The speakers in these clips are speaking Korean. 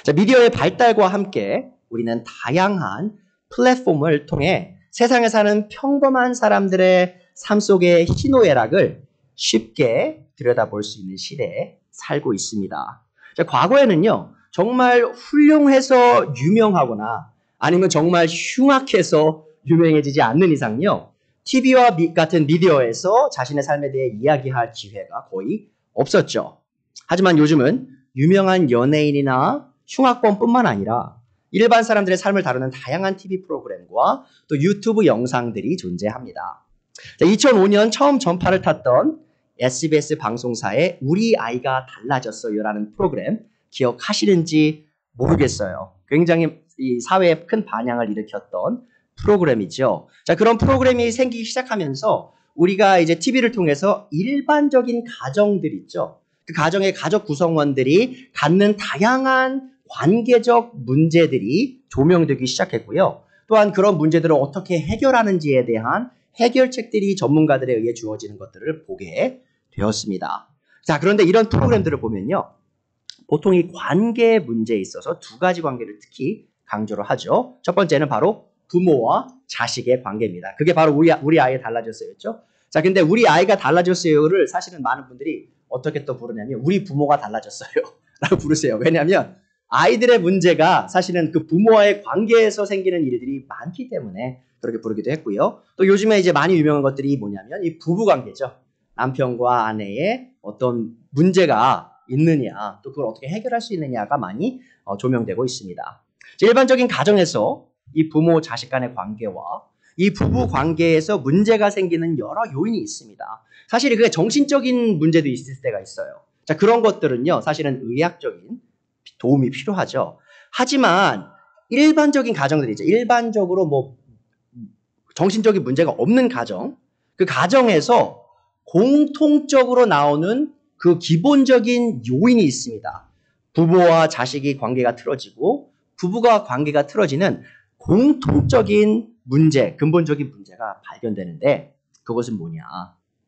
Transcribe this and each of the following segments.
자, 미디어의 발달과 함께 우리는 다양한 플랫폼을 통해 세상에 사는 평범한 사람들의 삶 속의 희노애락을 쉽게 들여다볼 수 있는 시대에 살고 있습니다. 자, 과거에는요, 정말 훌륭해서 유명하거나 아니면 정말 흉악해서 유명해지지 않는 이상요, TV와 같은 미디어에서 자신의 삶에 대해 이야기할 기회가 거의 없었죠. 하지만 요즘은 유명한 연예인이나 흉악범뿐만 아니라 일반 사람들의 삶을 다루는 다양한 TV 프로그램과 또 유튜브 영상들이 존재합니다. 2005년 처음 전파를 탔던 SBS 방송사의 우리 아이가 달라졌어요라는 프로그램 기억하시는지 모르겠어요. 굉장히 이 사회에 큰 반향을 일으켰던 프로그램이죠. 자, 그런 프로그램이 생기기 시작하면서 우리가 이제 TV를 통해서 일반적인 가정들 있죠. 그 가정의 가족 구성원들이 갖는 다양한 관계적 문제들이 조명되기 시작했고요. 또한 그런 문제들을 어떻게 해결하는지에 대한 해결책들이 전문가들에 의해 주어지는 것들을 보게 되었습니다. 자, 그런데 이런 프로그램들을 보면요, 보통 이 관계 문제에 있어서 두 가지 관계를 특히 강조를 하죠. 첫 번째는 바로 부모와 자식의 관계입니다. 그게 바로 우리 아이가 달라졌어요였죠. 자, 근데 우리 아이가 달라졌어요를 사실은 많은 분들이 어떻게 또 부르냐면 우리 부모가 달라졌어요 라고 부르세요. 왜냐하면 아이들의 문제가 사실은 그 부모와의 관계에서 생기는 일들이 많기 때문에 그렇게 부르기도 했고요. 또 요즘에 이제 많이 유명한 것들이 뭐냐면 이 부부 관계죠. 남편과 아내의 어떤 문제가 있느냐, 또 그걸 어떻게 해결할 수 있느냐가 많이 조명되고 있습니다. 일반적인 가정에서 이 부모 자식 간의 관계와 이 부부 관계에서 문제가 생기는 여러 요인이 있습니다. 사실 그게 정신적인 문제도 있을 때가 있어요. 자, 그런 것들은요, 사실은 의학적인 도움이 필요하죠. 하지만 일반적인 가정들이죠. 일반적으로 뭐 정신적인 문제가 없는 가정, 그 가정에서 공통적으로 나오는 그 기본적인 요인이 있습니다. 부부와 자식이 관계가 틀어지고 부부가 관계가 틀어지는 공통적인 문제, 근본적인 문제가 발견되는데 그것은 뭐냐?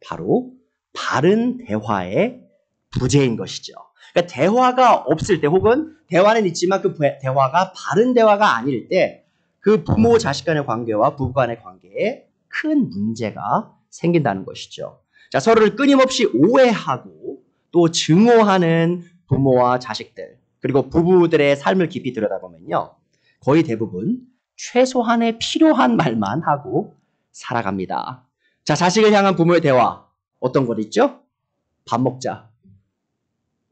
바로 바른 대화의 부재인 것이죠. 그러니까 대화가 없을 때 혹은 대화는 있지만 그 대화가 바른 대화가 아닐 때 그 부모 자식 간의 관계와 부부 간의 관계에 큰 문제가 생긴다는 것이죠. 자, 서로를 끊임없이 오해하고 또 증오하는 부모와 자식들 그리고 부부들의 삶을 깊이 들여다보면요, 거의 대부분 최소한의 필요한 말만 하고 살아갑니다. 자, 자식을 향한 부모의 대화 어떤 것 있죠? 밥 먹자.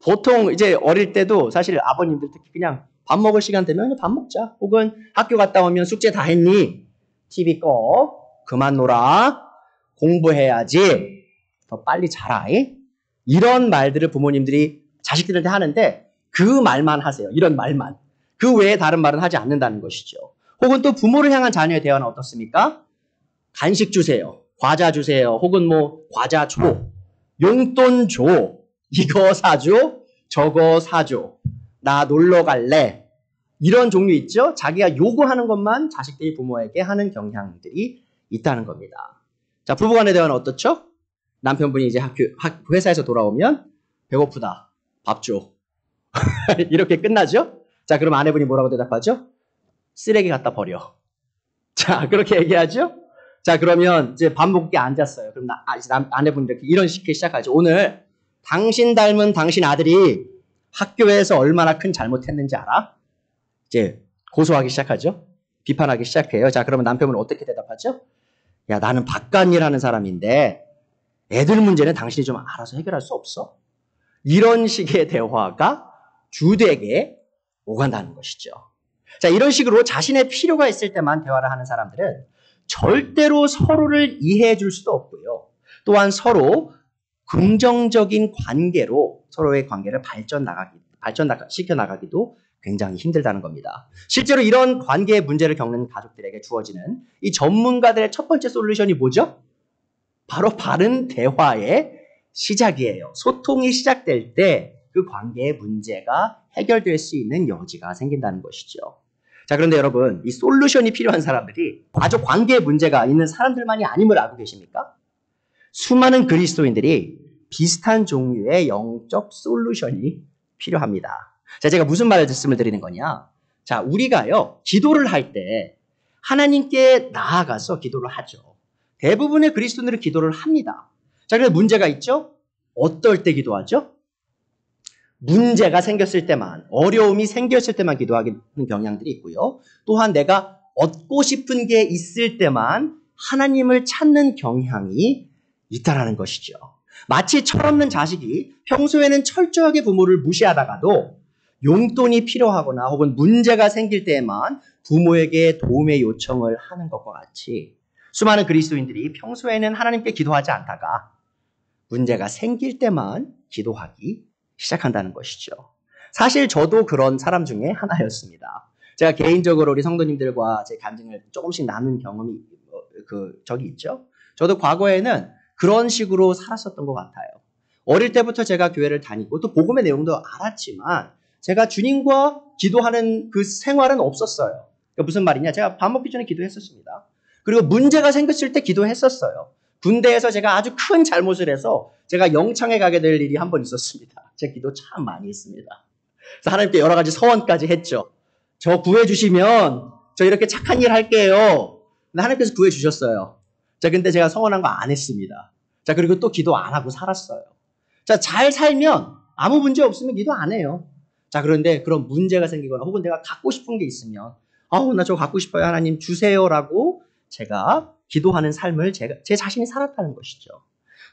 보통 이제 어릴 때도 사실 아버님들 특히 그냥 밥 먹을 시간 되면 그냥 밥 먹자. 혹은 학교 갔다 오면 숙제 다 했니? TV 꺼. 그만 놀아. 공부해야지. 더 빨리 자라. 이런 말들을 부모님들이 자식들한테 하는데 그 말만 하세요. 이런 말만. 그 외에 다른 말은 하지 않는다는 것이죠. 혹은 또 부모를 향한 자녀의 대화는 어떻습니까? 간식 주세요. 과자 주세요. 혹은 뭐 과자 줘. 용돈 줘. 이거 사줘. 저거 사줘. 나 놀러 갈래. 이런 종류 있죠? 자기가 요구하는 것만 자식들이 부모에게 하는 경향들이 있다는 겁니다. 자, 부부간의 대화는 어떻죠? 남편분이 이제 회사에서 돌아오면 배고프다. 밥 줘. 이렇게 끝나죠? 자, 그럼 아내분이 뭐라고 대답하죠? 쓰레기 갖다 버려. 자, 그렇게 얘기하죠? 자, 그러면 이제 밥 먹게 앉았어요. 그럼 아내분이 이런 식으로 시작하죠. 오늘 당신 닮은 당신 아들이 학교에서 얼마나 큰 잘못했는지 알아? 이제 고소하기 시작하죠. 비판하기 시작해요. 자, 그러면 남편은 어떻게 대답하죠? 야, 나는 바깥일 하는 사람인데 애들 문제는 당신이 좀 알아서 해결할 수 없어? 이런 식의 대화가 주되게 오간다는 것이죠. 자, 이런 식으로 자신의 필요가 있을 때만 대화를 하는 사람들은 절대로 서로를 이해해 줄 수도 없고요. 또한 서로 긍정적인 관계로 서로의 관계를 발전시켜 나가기도 굉장히 힘들다는 겁니다. 실제로 이런 관계의 문제를 겪는 가족들에게 주어지는 이 전문가들의 첫 번째 솔루션이 뭐죠? 바로 바른 대화의 시작이에요. 소통이 시작될 때 그 관계의 문제가 해결될 수 있는 여지가 생긴다는 것이죠. 자, 그런데 여러분, 이 솔루션이 필요한 사람들이 가족 관계의 문제가 있는 사람들만이 아님을 알고 계십니까? 수많은 그리스도인들이 비슷한 종류의 영적 솔루션이 필요합니다. 자, 제가 무슨 말씀을 드리는 거냐? 자, 우리가요, 기도를 할 때 하나님께 나아가서 기도를 하죠. 대부분의 그리스도인들은 기도를 합니다. 자, 그런데 문제가 있죠? 어떨 때 기도하죠? 문제가 생겼을 때만, 어려움이 생겼을 때만 기도하는 경향들이 있고요. 또한 내가 얻고 싶은 게 있을 때만 하나님을 찾는 경향이 있다라는 것이죠. 마치 철없는 자식이 평소에는 철저하게 부모를 무시하다가도 용돈이 필요하거나 혹은 문제가 생길 때에만 부모에게 도움의 요청을 하는 것과 같이 수많은 그리스도인들이 평소에는 하나님께 기도하지 않다가 문제가 생길 때만 기도하기 시작한다는 것이죠. 사실 저도 그런 사람 중에 하나였습니다. 제가 개인적으로 우리 성도님들과 제 간증을 조금씩 나눈 경험이 적이 있죠. 저도 과거에는 그런 식으로 살았었던 것 같아요. 어릴 때부터 제가 교회를 다니고 또 복음의 내용도 알았지만 제가 주님과 기도하는 그 생활은 없었어요. 그러니까 무슨 말이냐? 제가 밥 먹기 전에 기도했었습니다. 그리고 문제가 생겼을 때 기도했었어요. 군대에서 제가 아주 큰 잘못을 해서 제가 영창에 가게 될 일이 한 번 있었습니다. 제 기도 참 많이 했습니다. 그래서 하나님께 여러 가지 서원까지 했죠. 저 구해주시면 저 이렇게 착한 일 할게요. 근데 하나님께서 구해주셨어요. 자, 근데 제가 서원한 거 안 했습니다. 자, 그리고 또 기도 안 하고 살았어요. 자, 잘 살면 아무 문제 없으면 기도 안 해요. 자, 그런데 그런 문제가 생기거나 혹은 내가 갖고 싶은 게 있으면 나 저거 갖고 싶어요. 하나님 주세요라고 제가 기도하는 삶을 제 자신이 살았다는 것이죠.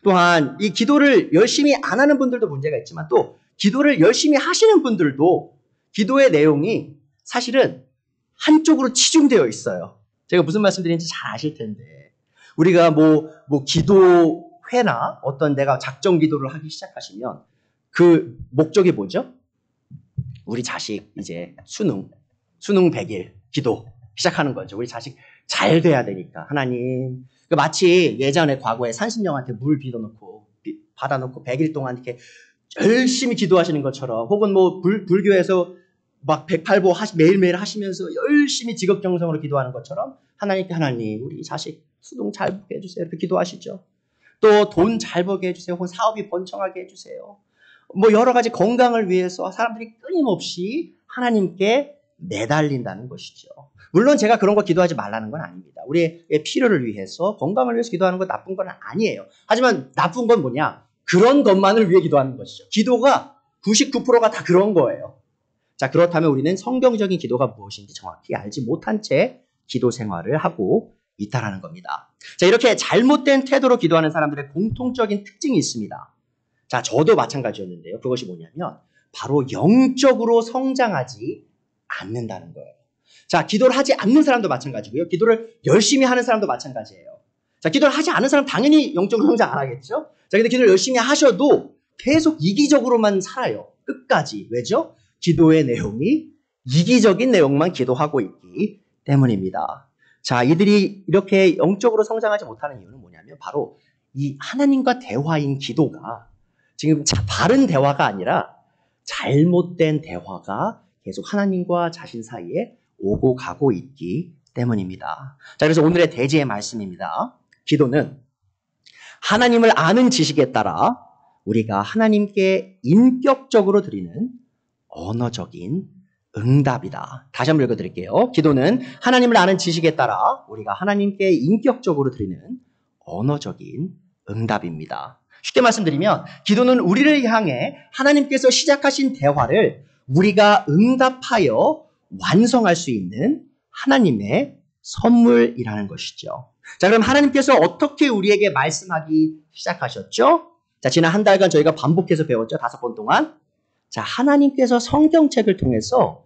또한 이 기도를 열심히 안 하는 분들도 문제가 있지만 또 기도를 열심히 하시는 분들도 기도의 내용이 사실은 한쪽으로 치중되어 있어요. 제가 무슨 말씀드리는지 잘 아실 텐데 우리가 뭐 기도회나 어떤 내가 작정 기도를 하기 시작하시면 그 목적이 뭐죠? 우리 자식 이제 수능 100일 기도 시작하는 거죠. 우리 자식 잘 돼야 되니까 하나님. 마치 예전에 과거에 산신령한테 물 받아놓고 100일 동안 이렇게 열심히 기도하시는 것처럼 혹은 뭐 불교에서 막 108보 매일매일 하시면서 열심히 지극정성으로 기도하는 것처럼 하나님께 하나님 우리 자식 수능 잘 보게 해주세요. 이렇게 기도하시죠. 또 돈 잘 벌게 해주세요. 혹은 사업이 번창하게 해주세요. 뭐 여러 가지 건강을 위해서 사람들이 끊임없이 하나님께 매달린다는 것이죠. 물론 제가 그런 거 기도하지 말라는 건 아닙니다. 우리의 필요를 위해서 건강을 위해서 기도하는 건 나쁜 건 아니에요. 하지만 나쁜 건 뭐냐? 그런 것만을 위해 기도하는 것이죠. 기도가 99%가 다 그런 거예요. 자, 그렇다면 우리는 성경적인 기도가 무엇인지 정확히 알지 못한 채 기도 생활을 하고 있다라는 겁니다. 자, 이렇게 잘못된 태도로 기도하는 사람들의 공통적인 특징이 있습니다. 자, 저도 마찬가지였는데요. 그것이 뭐냐면 바로 영적으로 성장하지 않는다는 거예요. 자, 기도를 하지 않는 사람도 마찬가지고요. 기도를 열심히 하는 사람도 마찬가지예요. 자, 기도를 하지 않는 사람 당연히 영적으로 성장 안 하겠죠? 자, 근데 기도를 열심히 하셔도 계속 이기적으로만 살아요. 끝까지. 왜죠? 기도의 내용이 이기적인 내용만 기도하고 있기 때문입니다. 자, 이들이 이렇게 영적으로 성장하지 못하는 이유는 뭐냐면 바로 이 하나님과 대화인 기도가 지금 바른 대화가 아니라 잘못된 대화가 계속 하나님과 자신 사이에 오고 가고 있기 때문입니다. 자, 그래서 오늘의 대지의 말씀입니다. 기도는 하나님을 아는 지식에 따라 우리가 하나님께 인격적으로 드리는 언어적인 응답이다. 다시 한번 읽어드릴게요. 기도는 하나님을 아는 지식에 따라 우리가 하나님께 인격적으로 드리는 언어적인 응답입니다. 쉽게 말씀드리면 기도는 우리를 향해 하나님께서 시작하신 대화를 우리가 응답하여 완성할 수 있는 하나님의 선물이라는 것이죠. 자, 그럼 하나님께서 어떻게 우리에게 말씀하기 시작하셨죠? 자, 지난 한 달간 저희가 반복해서 배웠죠. 5번 동안. 자, 하나님께서 성경책을 통해서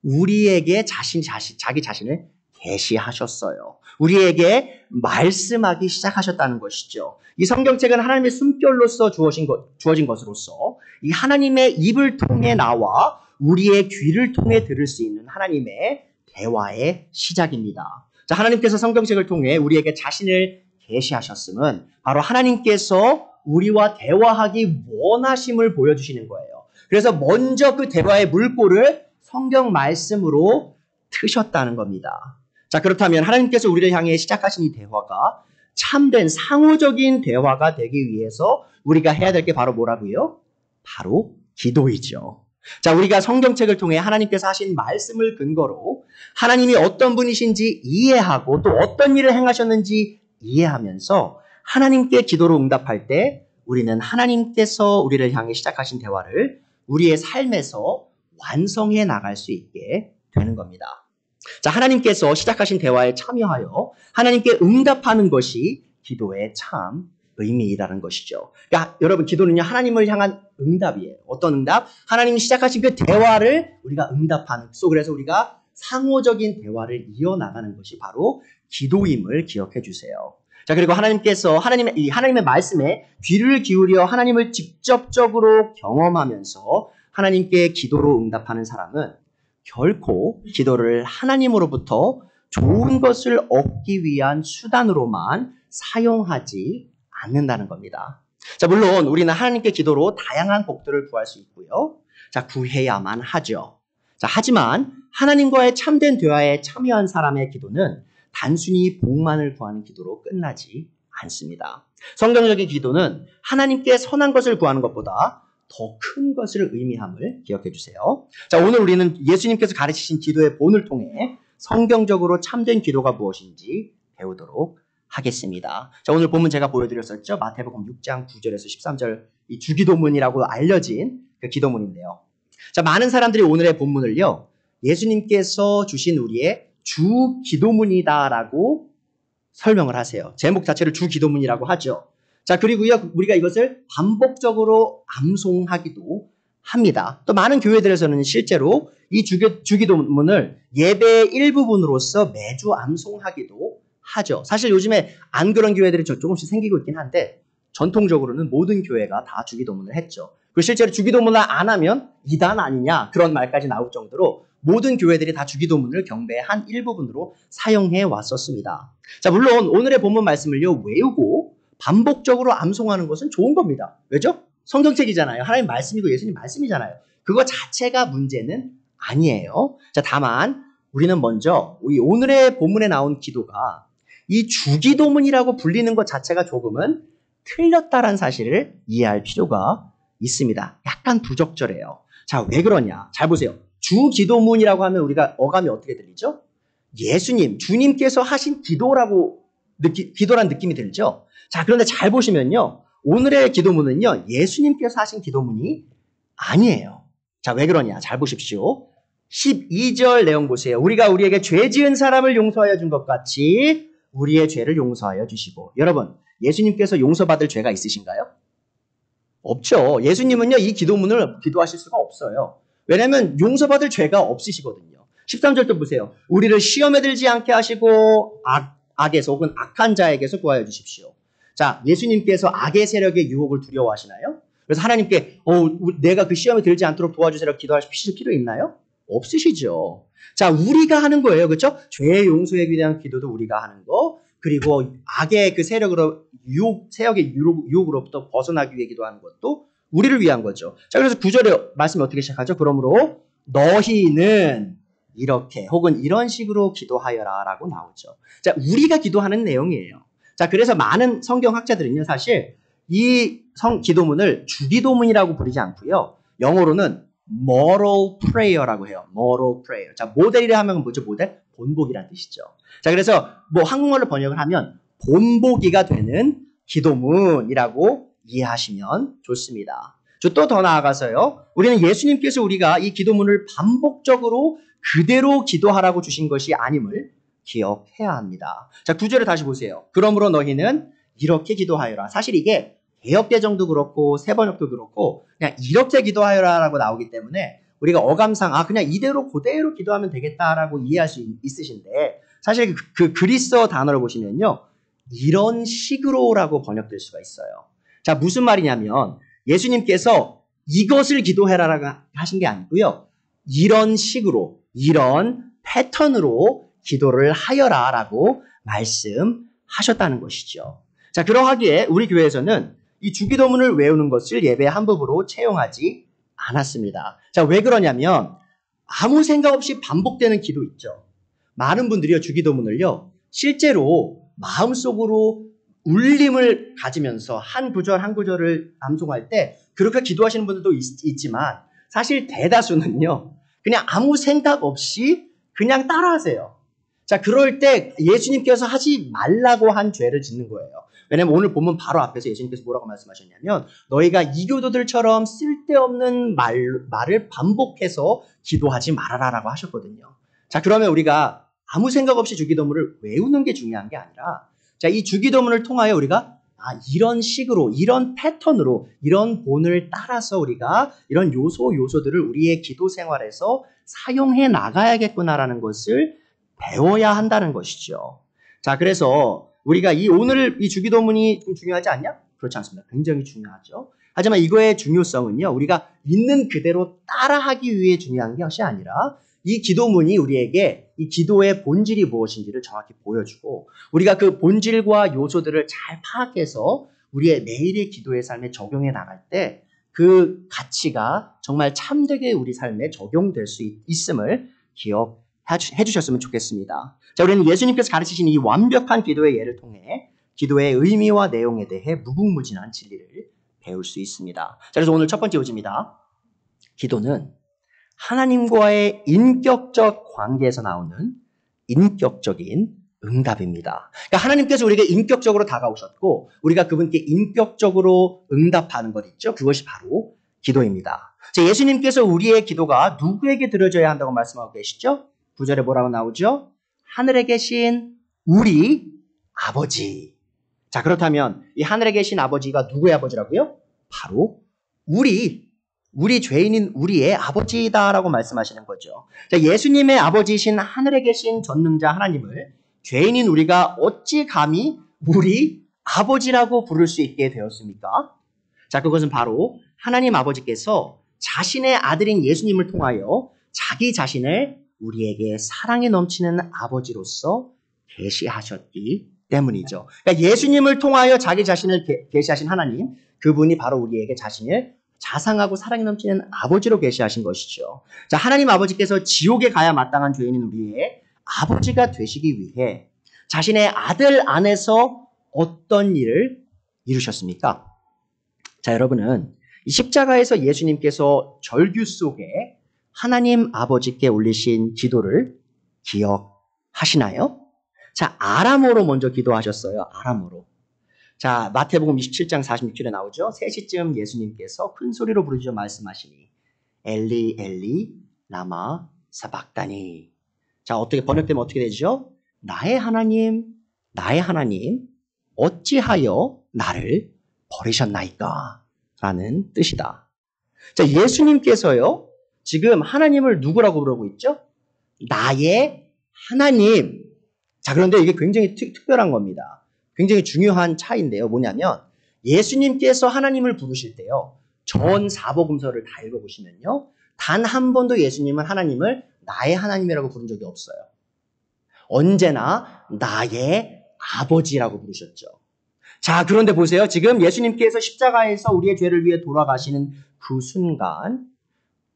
우리에게 자기 자신을 계시하셨어요. 우리에게 말씀하기 시작하셨다는 것이죠. 이 성경책은 하나님의 숨결로서 주어진 것으로서 이 하나님의 입을 통해 나와 우리의 귀를 통해 들을 수 있는 하나님의 대화의 시작입니다. 자, 하나님께서 성경책을 통해 우리에게 자신을 계시하셨음은 바로 하나님께서 우리와 대화하기 원하심을 보여주시는 거예요. 그래서 먼저 그 대화의 물꼬를 성경 말씀으로 트셨다는 겁니다. 자, 그렇다면 하나님께서 우리를 향해 시작하신 이 대화가 참된 상호적인 대화가 되기 위해서 우리가 해야 될 게 바로 뭐라고요? 바로 기도이죠. 자, 우리가 성경책을 통해 하나님께서 하신 말씀을 근거로 하나님이 어떤 분이신지 이해하고 또 어떤 일을 행하셨는지 이해하면서 하나님께 기도로 응답할 때 우리는 하나님께서 우리를 향해 시작하신 대화를 우리의 삶에서 완성해 나갈 수 있게 되는 겁니다. 자, 하나님께서 시작하신 대화에 참여하여 하나님께 응답하는 것이 기도의 참 의미라는 것이죠. 그러니까 여러분, 기도는요, 하나님을 향한 응답이에요. 어떤 응답? 하나님이 시작하신 그 대화를 우리가 응답하는, 그래서 우리가 상호적인 대화를 이어나가는 것이 바로 기도임을 기억해 주세요. 자, 그리고 하나님께서 하나님의 말씀에 귀를 기울여 하나님을 직접적으로 경험하면서 하나님께 기도로 응답하는 사람은 결코 기도를 하나님으로부터 좋은 것을 얻기 위한 수단으로만 사용하지 않는다는 겁니다. 자, 물론 우리는 하나님께 기도로 다양한 복들을 구할 수 있고요. 자, 구해야만 하죠. 자, 하지만 하나님과의 참된 대화에 참여한 사람의 기도는 단순히 복만을 구하는 기도로 끝나지 않습니다. 성경적인 기도는 하나님께 선한 것을 구하는 것보다 더 큰 것을 의미함을 기억해 주세요. 자, 오늘 우리는 예수님께서 가르치신 기도의 본을 통해 성경적으로 참된 기도가 무엇인지 배우도록 하겠습니다. 자, 오늘 본문 제가 보여드렸었죠. 마태복음 6장 9절에서 13절 이 주기도문이라고 알려진 그 기도문인데요. 자, 많은 사람들이 오늘의 본문을요, 예수님께서 주신 우리의 주 기도문이다라고 설명을 하세요. 제목 자체를 주 기도문이라고 하죠. 자, 그리고요, 우리가 이것을 반복적으로 암송하기도 합니다. 또 많은 교회들에서는 실제로 이 주기도문을 예배의 일부분으로서 매주 암송하기도 하죠. 사실 요즘에 안 그런 교회들이 조금씩 생기고 있긴 한데 전통적으로는 모든 교회가 다 주기도문을 했죠. 그리고 실제로 주기도문을 안 하면 이단 아니냐 그런 말까지 나올 정도로 모든 교회들이 다 주기도문을 경배의 한 일부분으로 사용해 왔었습니다. 자, 물론 오늘의 본문 말씀을요, 외우고 반복적으로 암송하는 것은 좋은 겁니다. 왜죠? 성경책이잖아요. 하나님 말씀이고 예수님 말씀이잖아요. 그거 자체가 문제는 아니에요. 자, 다만 우리는 먼저 오늘의 본문에 나온 기도가 이 주기도문이라고 불리는 것 자체가 조금은 틀렸다는 사실을 이해할 필요가 있습니다. 약간 부적절해요. 자, 왜 그러냐? 잘 보세요. 주기도문이라고 하면 우리가 어감이 어떻게 들리죠? 예수님, 주님께서 하신 기도란 느낌이 들죠? 자, 그런데 잘 보시면요, 오늘의 기도문은요, 예수님께서 하신 기도문이 아니에요. 자, 왜 그러냐? 잘 보십시오. 12절 내용 보세요. 우리가 우리에게 죄 지은 사람을 용서하여 준 것 같이 우리의 죄를 용서하여 주시고. 여러분, 예수님께서 용서받을 죄가 있으신가요? 없죠. 예수님은요, 이 기도문을 기도하실 수가 없어요. 왜냐하면 용서받을 죄가 없으시거든요. 13절도 보세요. 우리를 시험에 들지 않게 하시고 악에서 혹은 악한 자에게서 구하여 주십시오. 자, 예수님께서 악의 세력의 유혹을 두려워하시나요? 그래서 하나님께 내가 그 시험에 들지 않도록 도와주세요 기도하실 필요 있나요? 없으시죠. 자, 우리가 하는 거예요. 그렇죠? 죄의 용서에 대한 기도도 우리가 하는 거, 그리고 악의 그 세력의 유혹으로부터 벗어나기 위해 기도하는 것도 우리를 위한 거죠. 자, 그래서 9절에 말씀이 어떻게 시작하죠? 그러므로 너희는 이렇게 혹은 이런 식으로 기도하여라 라고 나오죠. 자, 우리가 기도하는 내용이에요. 자, 그래서 많은 성경학자들은요, 사실 이 기도문을 주기도문이라고 부르지 않고요, 영어로는 model prayer라고 해요. model prayer. 자, 모델이라 하면 뭐죠? 모델? 본보기란 뜻이죠. 자, 그래서 뭐 한국말로 번역을 하면 본보기가 되는 기도문이라고 이해하시면 좋습니다. 또 더 나아가서요, 우리는 예수님께서 우리가 이 기도문을 반복적으로 그대로 기도하라고 주신 것이 아님을 기억해야 합니다. 자, 9절을 다시 보세요. 그러므로 너희는 이렇게 기도하여라. 사실 이게 개역개정도 그렇고 세번역도 그렇고 그냥 이렇게 기도하여라라고 나오기 때문에 우리가 어감상 그냥 이대로 그대로 기도하면 되겠다라고 이해할 수 있으신데, 사실 그 그리스어 단어를 보시면요, 이런 식으로라고 번역될 수가 있어요. 자, 무슨 말이냐면 예수님께서 이것을 기도해라라고 하신 게 아니고요, 이런 식으로, 이런 패턴으로 기도를 하여라라고 말씀하셨다는 것이죠. 자, 그러하기에 우리 교회에서는 이 주기도문을 외우는 것을 예배의 한 부분으로 채용하지 않았습니다. 자, 왜 그러냐면 아무 생각 없이 반복되는 기도 있죠. 많은 분들이요, 주기도문을요, 실제로 마음속으로 울림을 가지면서 한 구절 한 구절을 암송할 때 그렇게 기도하시는 분들도 있지만, 사실 대다수는요, 그냥 아무 생각 없이 그냥 따라하세요. 자, 그럴 때 예수님께서 하지 말라고 한 죄를 짓는 거예요. 왜냐면 오늘 본문 바로 앞에서 예수님께서 뭐라고 말씀하셨냐면 너희가 이교도들처럼 쓸데없는 말을 반복해서 기도하지 말아라라고 하셨거든요. 자, 그러면 우리가 아무 생각 없이 주기도문을 외우는 게 중요한 게 아니라 자, 이 주기도문을 통하여 우리가 이런 식으로, 이런 패턴으로, 이런 본을 따라서 우리가 이런 요소들을 우리의 기도 생활에서 사용해 나가야겠구나라는 것을 배워야 한다는 것이죠. 자, 그래서 우리가 오늘 이 주기도문이 좀 중요하지 않냐? 그렇지 않습니다. 굉장히 중요하죠. 하지만 이거의 중요성은요, 우리가 있는 그대로 따라하기 위해 중요한 것이 아니라 이 기도문이 우리에게 이 기도의 본질이 무엇인지를 정확히 보여주고 우리가 그 본질과 요소들을 잘 파악해서 우리의 매일의 기도의 삶에 적용해 나갈 때 그 가치가 정말 참되게 우리 삶에 적용될 수 있음을 기억해 주셨으면 좋겠습니다. 자, 우리는 예수님께서 가르치신 이 완벽한 기도의 예를 통해 기도의 의미와 내용에 대해 무궁무진한 진리를 배울 수 있습니다. 자, 그래서 오늘 첫 번째 요지입니다. 기도는 하나님과의 인격적 관계에서 나오는 인격적인 응답입니다. 그러니까 하나님께서 우리에게 인격적으로 다가오셨고 우리가 그분께 인격적으로 응답하는 것 있죠. 그것이 바로 기도입니다. 자, 예수님께서 우리의 기도가 누구에게 들어져야 한다고 말씀하고 계시죠? 9절에 뭐라고 나오죠? 하늘에 계신 우리 아버지. 자, 그렇다면 이 하늘에 계신 아버지가 누구의 아버지라고요? 바로 우리 죄인인 우리의 아버지다라고 말씀하시는 거죠. 자, 예수님의 아버지이신 하늘에 계신 전능자 하나님을 죄인인 우리가 어찌 감히 우리 아버지라고 부를 수 있게 되었습니까? 자, 그것은 바로 하나님 아버지께서 자신의 아들인 예수님을 통하여 자기 자신을 우리에게 사랑에 넘치는 아버지로서 계시하셨기 때문이죠. 그러니까 예수님을 통하여 자기 자신을 계시하신 하나님, 그분이 바로 우리에게 자신을 자상하고 사랑이 넘치는 아버지로 계시하신 것이죠. 자, 하나님 아버지께서 지옥에 가야 마땅한 죄인인 우리의 아버지가 되시기 위해 자신의 아들 안에서 어떤 일을 이루셨습니까? 자, 여러분은 이 십자가에서 예수님께서 절규 속에 하나님 아버지께 올리신 기도를 기억하시나요? 자, 아람어로 먼저 기도하셨어요. 아람어로. 자, 마태복음 27장 46절에 나오죠. 3시쯤 예수님께서 큰 소리로 부르짖어 말씀하시니 엘리 엘리 라마 사박다니. 자, 어떻게 번역되면 어떻게 되죠? 나의 하나님 어찌하여 나를 버리셨나이까? 라는 뜻이다. 자, 예수님께서요 지금 하나님을 누구라고 부르고 있죠? 나의 하나님. 자, 그런데 이게 굉장히 특별한 겁니다. 굉장히 중요한 차이인데요. 뭐냐면 예수님께서 하나님을 부르실 때요. 전 사복음서를 다 읽어보시면요. 단 한 번도 예수님은 하나님을 나의 하나님이라고 부른 적이 없어요. 언제나 나의 아버지라고 부르셨죠. 자, 그런데 보세요. 지금 예수님께서 십자가에서 우리의 죄를 위해 돌아가시는 그 순간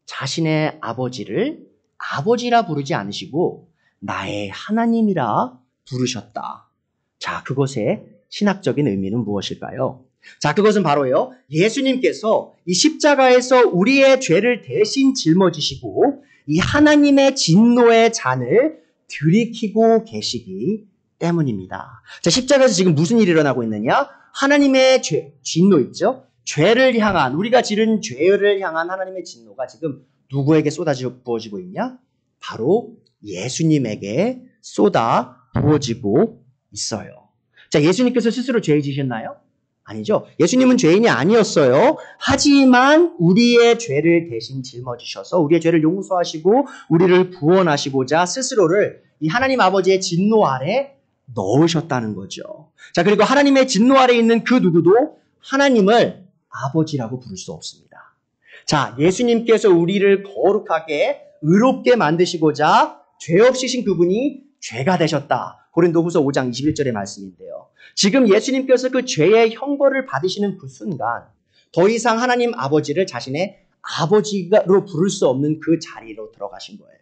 자신의 아버지를 아버지라 부르지 않으시고 나의 하나님이라 부르셨다. 자, 그것의 신학적인 의미는 무엇일까요? 자, 그것은 바로요. 예수님께서 이 십자가에서 우리의 죄를 대신 짊어지시고 이 하나님의 진노의 잔을 들이키고 계시기 때문입니다. 자, 십자가에서 지금 무슨 일이 일어나고 있느냐? 하나님의 진노 있죠? 죄를 향한, 우리가 지른 죄를 향한 하나님의 진노가 지금 누구에게 쏟아져 부어지고 있냐? 바로 예수님에게 쏟아 부어지고 있어요. 자, 예수님께서 스스로 죄 지셨나요? 아니죠. 예수님은 죄인이 아니었어요. 하지만 우리의 죄를 대신 짊어지셔서 우리의 죄를 용서하시고 우리를 구원하시고자 스스로를 이 하나님 아버지의 진노 아래 넣으셨다는 거죠. 자, 그리고 하나님의 진노 아래 있는 그 누구도 하나님을 아버지라고 부를 수 없습니다. 자, 예수님께서 우리를 거룩하게 의롭게 만드시고자 죄 없으신 그분이 죄가 되셨다. 고린도후서 5장 21절의 말씀인데요. 지금 예수님께서 그 죄의 형벌을 받으시는 그 순간 더 이상 하나님 아버지를 자신의 아버지로 부를 수 없는 그 자리로 들어가신 거예요.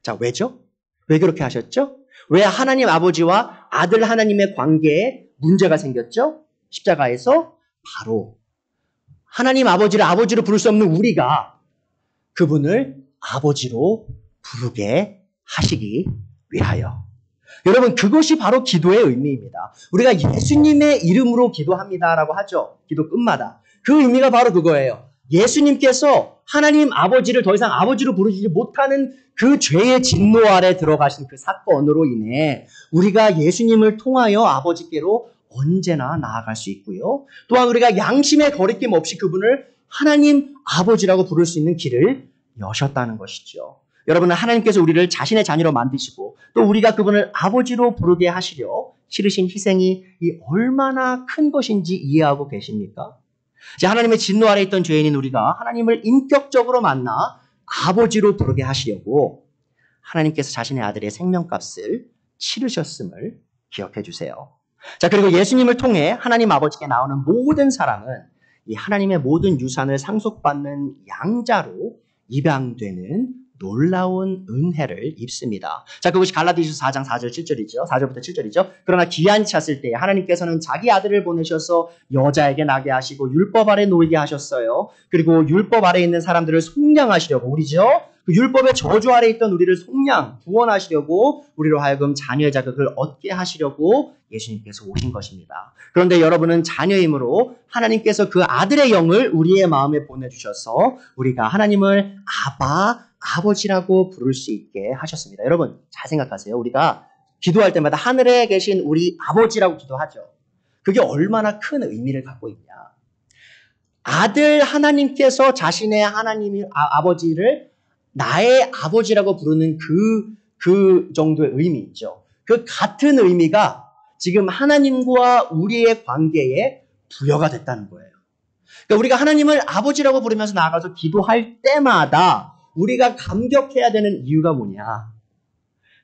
자, 왜죠? 왜 그렇게 하셨죠? 왜 하나님 아버지와 아들 하나님의 관계에 문제가 생겼죠? 십자가에서 바로 하나님 아버지를 아버지로 부를 수 없는 우리가 그분을 아버지로 부르게 하시기 위하여. 여러분, 그것이 바로 기도의 의미입니다. 우리가 예수님의 이름으로 기도합니다라고 하죠. 기도 끝마다. 그 의미가 바로 그거예요. 예수님께서 하나님 아버지를 더 이상 아버지로 부르지 못하는 그 죄의 진노 아래 들어가신 그 사건으로 인해 우리가 예수님을 통하여 아버지께로 언제나 나아갈 수 있고요. 또한 우리가 양심의 거리낌 없이 그분을 하나님 아버지라고 부를 수 있는 길을 여셨다는 것이죠. 여러분은 하나님께서 우리를 자신의 자녀로 만드시고 또 우리가 그분을 아버지로 부르게 하시려 치르신 희생이 이 얼마나 큰 것인지 이해하고 계십니까? 이제 하나님의 진노 아래 있던 죄인인 우리가 하나님을 인격적으로 만나 아버지로 부르게 하시려고 하나님께서 자신의 아들의 생명값을 치르셨음을 기억해 주세요. 자, 그리고 예수님을 통해 하나님 아버지께 나오는 모든 사람은 이 하나님의 모든 유산을 상속받는 양자로 입양되는 놀라운 은혜를 입습니다. 자, 그것이 갈라디아서 4장 4절 7절이죠. 4절부터 7절이죠. 그러나 기한이 찼을 때 하나님께서는 자기 아들을 보내셔서 여자에게 나게 하시고 율법 아래 놓이게 하셨어요. 그리고 율법 아래 있는 사람들을 속량하시려고, 우리죠. 그 율법의 저주 아래 있던 우리를 속량, 구원하시려고 우리로 하여금 자녀의 자격을 얻게 하시려고 예수님께서 오신 것입니다. 그런데 여러분은 자녀이므로 하나님께서 그 아들의 영을 우리의 마음에 보내주셔서 우리가 하나님을 아버지라고 부를 수 있게 하셨습니다. 여러분, 잘 생각하세요. 우리가 기도할 때마다 하늘에 계신 우리 아버지라고 기도하죠. 그게 얼마나 큰 의미를 갖고 있냐. 아들 하나님께서 자신의 아버지를 나의 아버지라고 부르는 그 정도의 의미 있죠. 그 같은 의미가 지금 하나님과 우리의 관계에 부여가 됐다는 거예요. 그러니까 우리가 하나님을 아버지라고 부르면서 나아가서 기도할 때마다 우리가 감격해야 되는 이유가 뭐냐?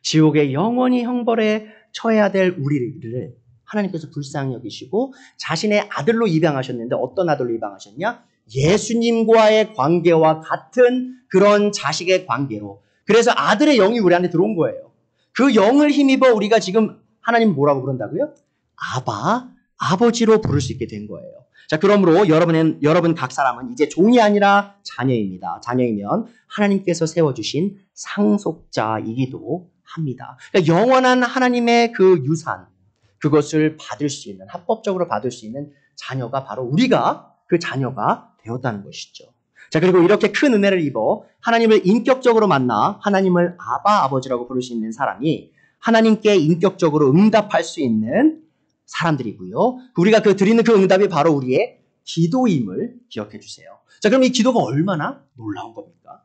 지옥에 영원히 형벌에 처해야 될 우리를 하나님께서 불쌍히 여기시고 자신의 아들로 입양하셨는데 어떤 아들로 입양하셨냐? 예수님과의 관계와 같은 그런 자식의 관계로. 그래서 아들의 영이 우리 안에 들어온 거예요. 그 영을 힘입어 우리가 지금 하나님 뭐라고 부른다고요? 아버지로 부를 수 있게 된 거예요. 자, 그러므로 여러분 각 사람은 이제 종이 아니라 자녀입니다. 자녀이면 하나님께서 세워주신 상속자이기도 합니다. 그러니까 영원한 하나님의 그 유산, 그것을 받을 수 있는, 합법적으로 받을 수 있는 자녀가 바로 우리가 그 자녀가 되었다는 것이죠. 자, 그리고 이렇게 큰 은혜를 입어 하나님을 인격적으로 만나 하나님을 아버지라고 부를 수 있는 사람이 하나님께 인격적으로 응답할 수 있는 사람들이고요. 우리가 드리는 그 응답이 바로 우리의 기도임을 기억해 주세요. 자, 그럼 이 기도가 얼마나 놀라운 겁니까?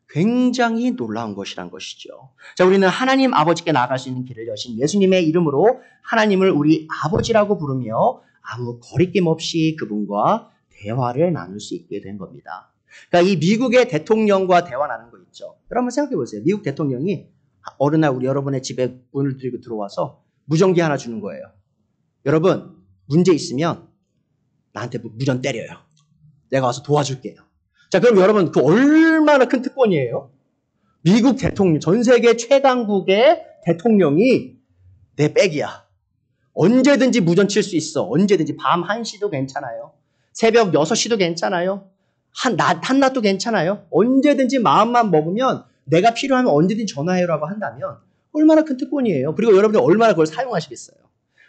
굉장히 놀라운 것이란 것이죠. 자, 우리는 하나님 아버지께 나아갈 수 있는 길을 여신 예수님의 이름으로 하나님을 우리 아버지라고 부르며 아무 거리낌 없이 그분과 대화를 나눌 수 있게 된 겁니다. 그러니까 이 미국의 대통령과 대화 나누는 거 있죠. 여러분 생각해 보세요. 미국 대통령이 어느 날 여러분의 집에 문을 들고 들어와서 무전기 하나 주는 거예요. 여러분, 문제 있으면 나한테 무전 때려요. 내가 와서 도와줄게요. 자, 그럼 여러분, 그 얼마나 큰 특권이에요? 미국 대통령, 전 세계 최강국의 대통령이 내 백이야. 언제든지 무전 칠 수 있어. 언제든지 밤 1시도 괜찮아요. 새벽 6시도 괜찮아요. 한낮도 괜찮아요. 언제든지 마음만 먹으면 내가 필요하면 언제든지 전화해라고 한다면 얼마나 큰 특권이에요. 그리고 여러분이 얼마나 그걸 사용하시겠어요.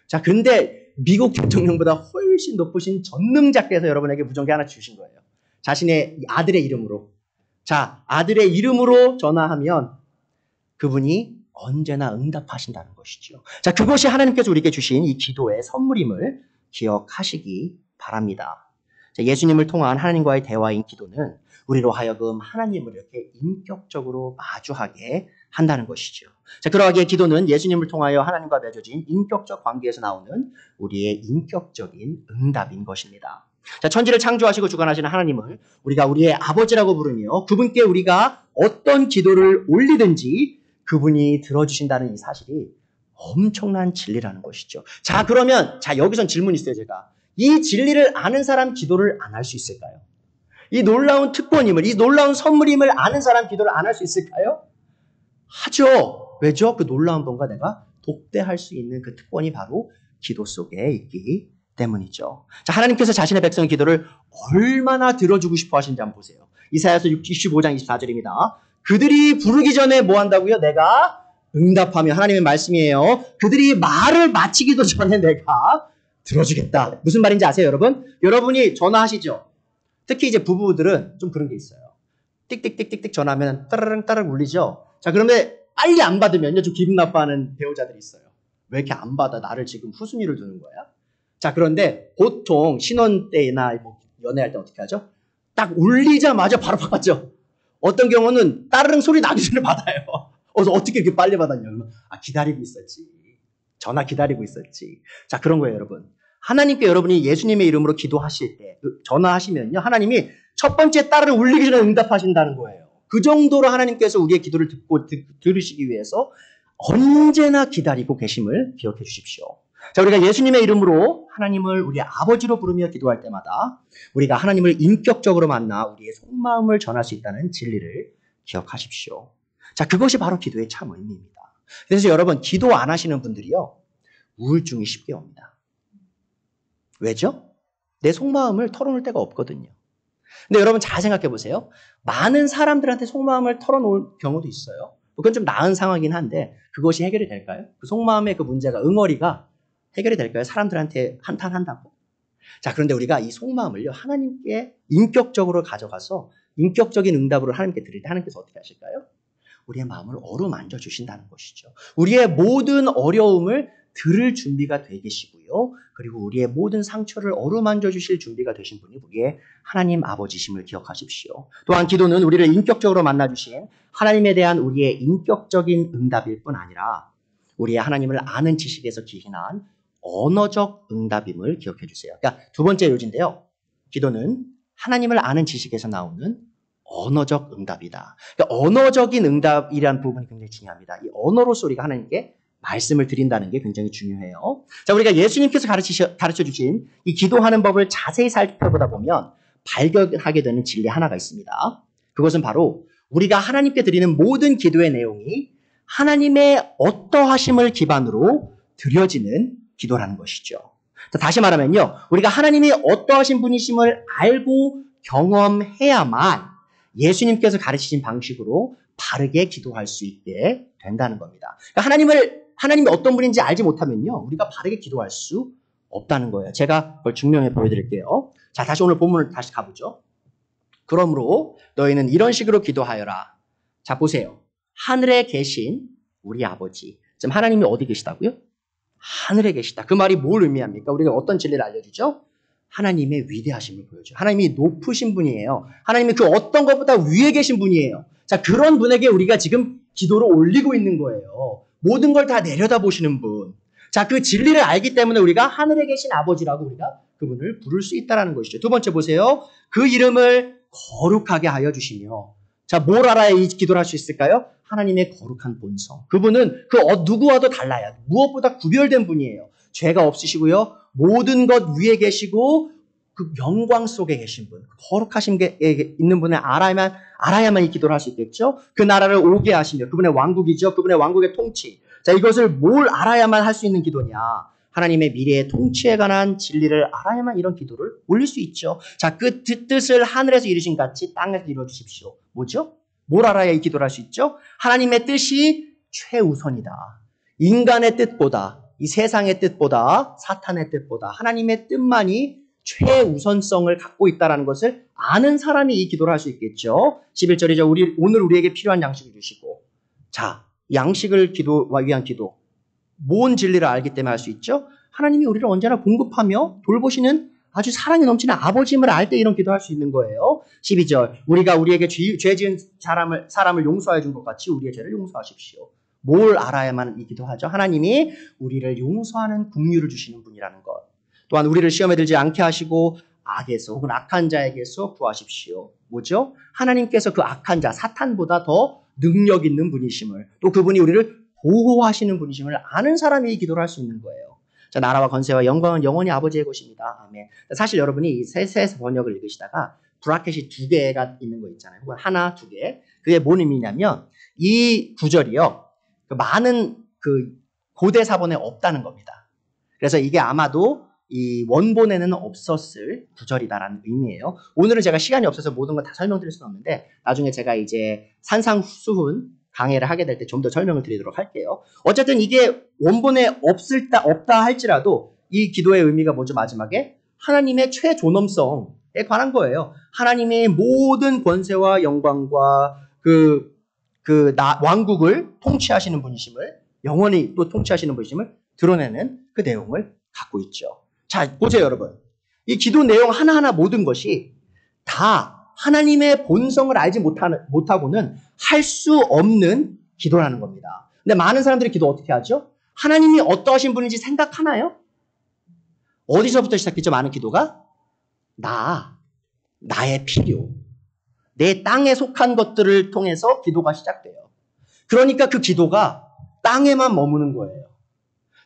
자, 근데 미국 대통령보다 훨씬 높으신 전능자께서 여러분에게 무전기 하나 주신 거예요. 자신의 아들의 이름으로. 자, 아들의 이름으로 전화하면 그분이 언제나 응답하신다는 것이죠. 자, 그것이 하나님께서 우리에게 주신 이 기도의 선물임을 기억하시기 바랍니다. 자, 예수님을 통한 하나님과의 대화인 기도는 우리로 하여금 하나님을 이렇게 인격적으로 마주하게 한다는 것이죠. 자, 그러하기에 기도는 예수님을 통하여 하나님과 맺어진 인격적 관계에서 나오는 우리의 인격적인 응답인 것입니다. 자, 천지를 창조하시고 주관하시는 하나님을 우리가 우리의 아버지라고 부르며 그분께 우리가 어떤 기도를 올리든지 그분이 들어주신다는 이 사실이 엄청난 진리라는 것이죠. 자, 그러면 여기선 질문이 있어요. 제가 이 진리를 아는 사람 기도를 안 할 수 있을까요? 이 놀라운 특권임을, 이 놀라운 선물임을 아는 사람 기도를 안 할 수 있을까요? 하죠. 왜죠? 그 놀라운 분과 내가 독대할 수 있는 그 특권이 바로 기도 속에 있기 때문이죠. 자, 하나님께서 자신의 백성의 기도를 얼마나 들어주고 싶어 하시는지 한번 보세요. 이사야서 65장 24절입니다. 그들이 부르기 전에 뭐 한다고요? 내가 응답하며, 하나님의 말씀이에요. 그들이 말을 마치기도 전에 내가 들어주겠다. 무슨 말인지 아세요, 여러분? 여러분이 전화하시죠? 특히 이제 부부들은 좀 그런 게 있어요. 띡띡띡띡띡 전화하면 따르릉 따르릉 울리죠? 자, 그런데 빨리 안 받으면요, 좀 기분 나빠하는 배우자들이 있어요. 왜 이렇게 안 받아? 나를 지금 후순위를 두는 거야? 자, 그런데 보통 신혼 때나 뭐 연애할 때 어떻게 하죠? 딱 울리자마자 바로 받죠. 어떤 경우는 따르릉 소리 나기 전에 받아요. 그래서 어떻게 이렇게 빨리 받았냐? 그러면 기다리고 있었지. 전화 기다리고 있었지. 자, 그런 거예요, 여러분. 하나님께 여러분이 예수님의 이름으로 기도하실 때 전화하시면요, 하나님이 첫 번째 따르릉 울리기 전에 응답하신다는 거예요. 그 정도로 하나님께서 우리의 기도를 들으시기 위해서 언제나 기다리고 계심을 기억해 주십시오. 자, 우리가 예수님의 이름으로 하나님을 우리 아버지로 부르며 기도할 때마다 우리가 하나님을 인격적으로 만나 우리의 속마음을 전할 수 있다는 진리를 기억하십시오. 자, 그것이 바로 기도의 참 의미입니다. 그래서 여러분, 기도 안 하시는 분들이요, 우울증이 쉽게 옵니다. 왜죠? 내 속마음을 털어놓을 데가 없거든요. 근데 여러분 잘 생각해 보세요. 많은 사람들한테 속마음을 털어놓을 경우도 있어요. 그건 좀 나은 상황이긴 한데 그것이 해결이 될까요? 그 속마음의 그 문제가, 응어리가 해결이 될까요? 사람들한테 한탄한다고. 자, 그런데 우리가 이 속마음을요, 하나님께 인격적으로 가져가서 인격적인 응답으로 하나님께 드릴 때 하나님께서 어떻게 하실까요? 우리의 마음을 어루만져 주신다는 것이죠. 우리의 모든 어려움을 들을 준비가 되 계시고요. 그리고 우리의 모든 상처를 어루만져 주실 준비가 되신 분이 우리의 하나님 아버지심을 기억하십시오. 또한 기도는 우리를 인격적으로 만나주신 하나님에 대한 우리의 인격적인 응답일 뿐 아니라 우리의 하나님을 아는 지식에서 기인한 언어적 응답임을 기억해 주세요. 그러니까 두 번째 요지인데요. 기도는 하나님을 아는 지식에서 나오는 언어적 응답이다. 그러니까 언어적인 응답이라는 부분이 굉장히 중요합니다. 이 언어로서 우리가 하나님께 말씀을 드린다는 게 굉장히 중요해요. 자, 우리가 예수님께서 가르쳐 주신 이 기도하는 법을 자세히 살펴보다 보면 발견하게 되는 진리 하나가 있습니다. 그것은 바로 우리가 하나님께 드리는 모든 기도의 내용이 하나님의 어떠하심을 기반으로 드려지는 기도라는 것이죠. 자, 다시 말하면요, 우리가 하나님이 어떠하신 분이심을 알고 경험해야만 예수님께서 가르치신 방식으로 바르게 기도할 수 있게 된다는 겁니다. 그러니까 하나님이 어떤 분인지 알지 못하면요, 우리가 바르게 기도할 수 없다는 거예요. 제가 그걸 증명해 보여드릴게요. 자, 다시 오늘 본문을 다시 가보죠. 그러므로 너희는 이런 식으로 기도하여라. 자, 보세요. 하늘에 계신 우리 아버지. 지금 하나님이 어디 계시다고요? 하늘에 계시다. 그 말이 뭘 의미합니까? 우리가 어떤 진리를 알려주죠? 하나님의 위대하심을 보여줘요. 하나님이 높으신 분이에요. 하나님이 그 어떤 것보다 위에 계신 분이에요. 자, 그런 분에게 우리가 지금 기도를 올리고 있는 거예요. 모든 걸 다 내려다보시는 분. 자, 그 진리를 알기 때문에 우리가 하늘에 계신 아버지라고 우리가 그분을 부를 수 있다는 것이죠. 두 번째 보세요. 그 이름을 거룩하게 하여 주시며. 자, 뭘 알아야 이 기도를 할 수 있을까요? 하나님의 거룩한 본성. 그분은 누구와도 달라요. 무엇보다 구별된 분이에요. 죄가 없으시고요. 모든 것 위에 계시고 그 영광 속에 계신 분. 거룩하신 게 있는 분을 알아야만 이 기도를 할 수 있겠죠. 그 나라를 오게 하시며 그분의 왕국이죠. 그분의 왕국의 통치. 자, 이것을 뭘 알아야만 할 수 있는 기도냐. 하나님의 미래의 통치에 관한 진리를 알아야만 이런 기도를 올릴 수 있죠. 자, 그 뜻을 하늘에서 이루신 같이 땅에서 이루어 주십시오. 뭐죠? 뭘 알아야 이 기도를 할 수 있죠? 하나님의 뜻이 최우선이다. 인간의 뜻보다, 이 세상의 뜻보다, 사탄의 뜻보다 하나님의 뜻만이 최우선성을 갖고 있다는 것을 아는 사람이 이 기도를 할 수 있겠죠. 11절이죠. 오늘 우리에게 필요한 양식을 주시고. 자, 양식을 위한 기도. 뭔 진리를 알기 때문에 할 수 있죠? 하나님이 우리를 언제나 공급하며 돌보시는 아주 사랑이 넘치는 아버지임을 알 때 이런 기도할 수 있는 거예요. 12절. 우리가 우리에게 죄 지은 사람을 용서해 준 것 같이 우리의 죄를 용서하십시오. 뭘 알아야만 이 기도하죠? 하나님이 우리를 용서하는 긍휼을 주시는 분이라는 것. 또한 우리를 시험에 들지 않게 하시고 악에서 혹은 악한 자에게서 구하십시오. 뭐죠? 하나님께서 그 악한 자, 사탄보다 더 능력 있는 분이심을, 또 그분이 우리를 보호하시는 분이심을 아는 사람이 이 기도를 할 수 있는 거예요. 자, 나라와 권세와 영광은 영원히 아버지의 것입니다. 아멘. 사실 여러분이 이 세세 번역을 읽으시다가 브라켓이 두 개가 있는 거 있잖아요. 혹은 하나, 두 개. 그게 뭔 의미냐면 이 구절이요, 많은 고대 사본에 없다는 겁니다. 그래서 이게 아마도 이 원본에는 없었을 구절이다라는 의미예요. 오늘은 제가 시간이 없어서 모든 걸 다 설명드릴 수는 없는데 나중에 제가 이제 산상수훈 강해를 하게 될 때 좀 더 설명을 드리도록 할게요. 어쨌든 이게 원본에 없다 할지라도 이 기도의 의미가 뭐죠? 마지막에 하나님의 최존엄성에 관한 거예요. 하나님의 모든 권세와 영광과 왕국을 통치하시는 분이심을, 영원히 또 통치하시는 분이심을 드러내는 그 내용을 갖고 있죠. 자, 보세요, 여러분. 이 기도 내용 하나하나 모든 것이 다 하나님의 본성을 알지 못하고는 할 수 없는 기도라는 겁니다. 근데 많은 사람들이 기도 어떻게 하죠? 하나님이 어떠하신 분인지 생각하나요? 어디서부터 시작했죠? 많은 기도가? 나의 필요, 내 땅에 속한 것들을 통해서 기도가 시작돼요. 그러니까 그 기도가 땅에만 머무는 거예요.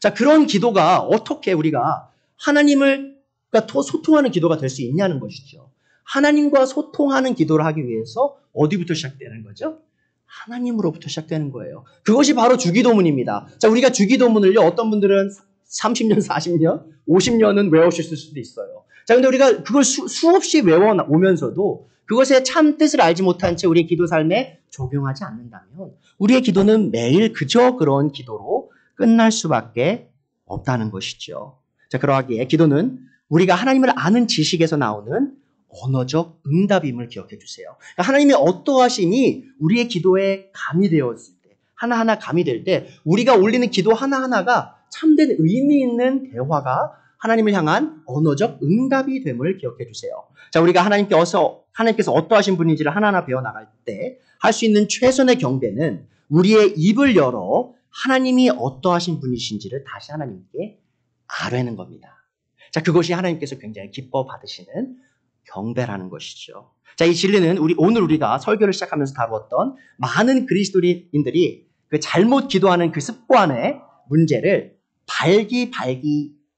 자, 그런 기도가 어떻게 우리가 하나님과 소통하는 기도가 될 수 있냐는 것이죠. 하나님과 소통하는 기도를 하기 위해서 어디부터 시작되는 거죠? 하나님으로부터 시작되는 거예요. 그것이 바로 주기도문입니다. 자, 우리가 주기도문을요, 어떤 분들은 30년, 40년, 50년은 외우셨을 수도 있어요. 자, 근데 우리가 그걸 수없이 외워오면서도 그것의 참 뜻을 알지 못한 채 우리의 기도 삶에 적용하지 않는다면 우리의 기도는 매일 그저 그런 기도로 끝날 수밖에 없다는 것이죠. 자, 그러하기에 기도는 우리가 하나님을 아는 지식에서 나오는 언어적 응답임을 기억해 주세요. 그러니까 하나님의 어떠하심이 우리의 기도에 가미되었을 때, 하나하나 가미될 때 우리가 올리는 기도 하나하나가 참된 의미 있는 대화가 하나님을 향한 언어적 응답이 됨을 기억해 주세요. 자, 우리가 하나님께서 어떠하신 분인지를 하나하나 배워나갈 때 할 수 있는 최선의 경배는 우리의 입을 열어 하나님이 어떠하신 분이신지를 다시 하나님께 아뢰는 겁니다. 자, 그것이 하나님께서 굉장히 기뻐 받으시는 경배라는 것이죠. 자, 이 진리는 오늘 우리가 설교를 시작하면서 다루었던 많은 그리스도인들이 그 잘못 기도하는 그 습관의 문제를 발기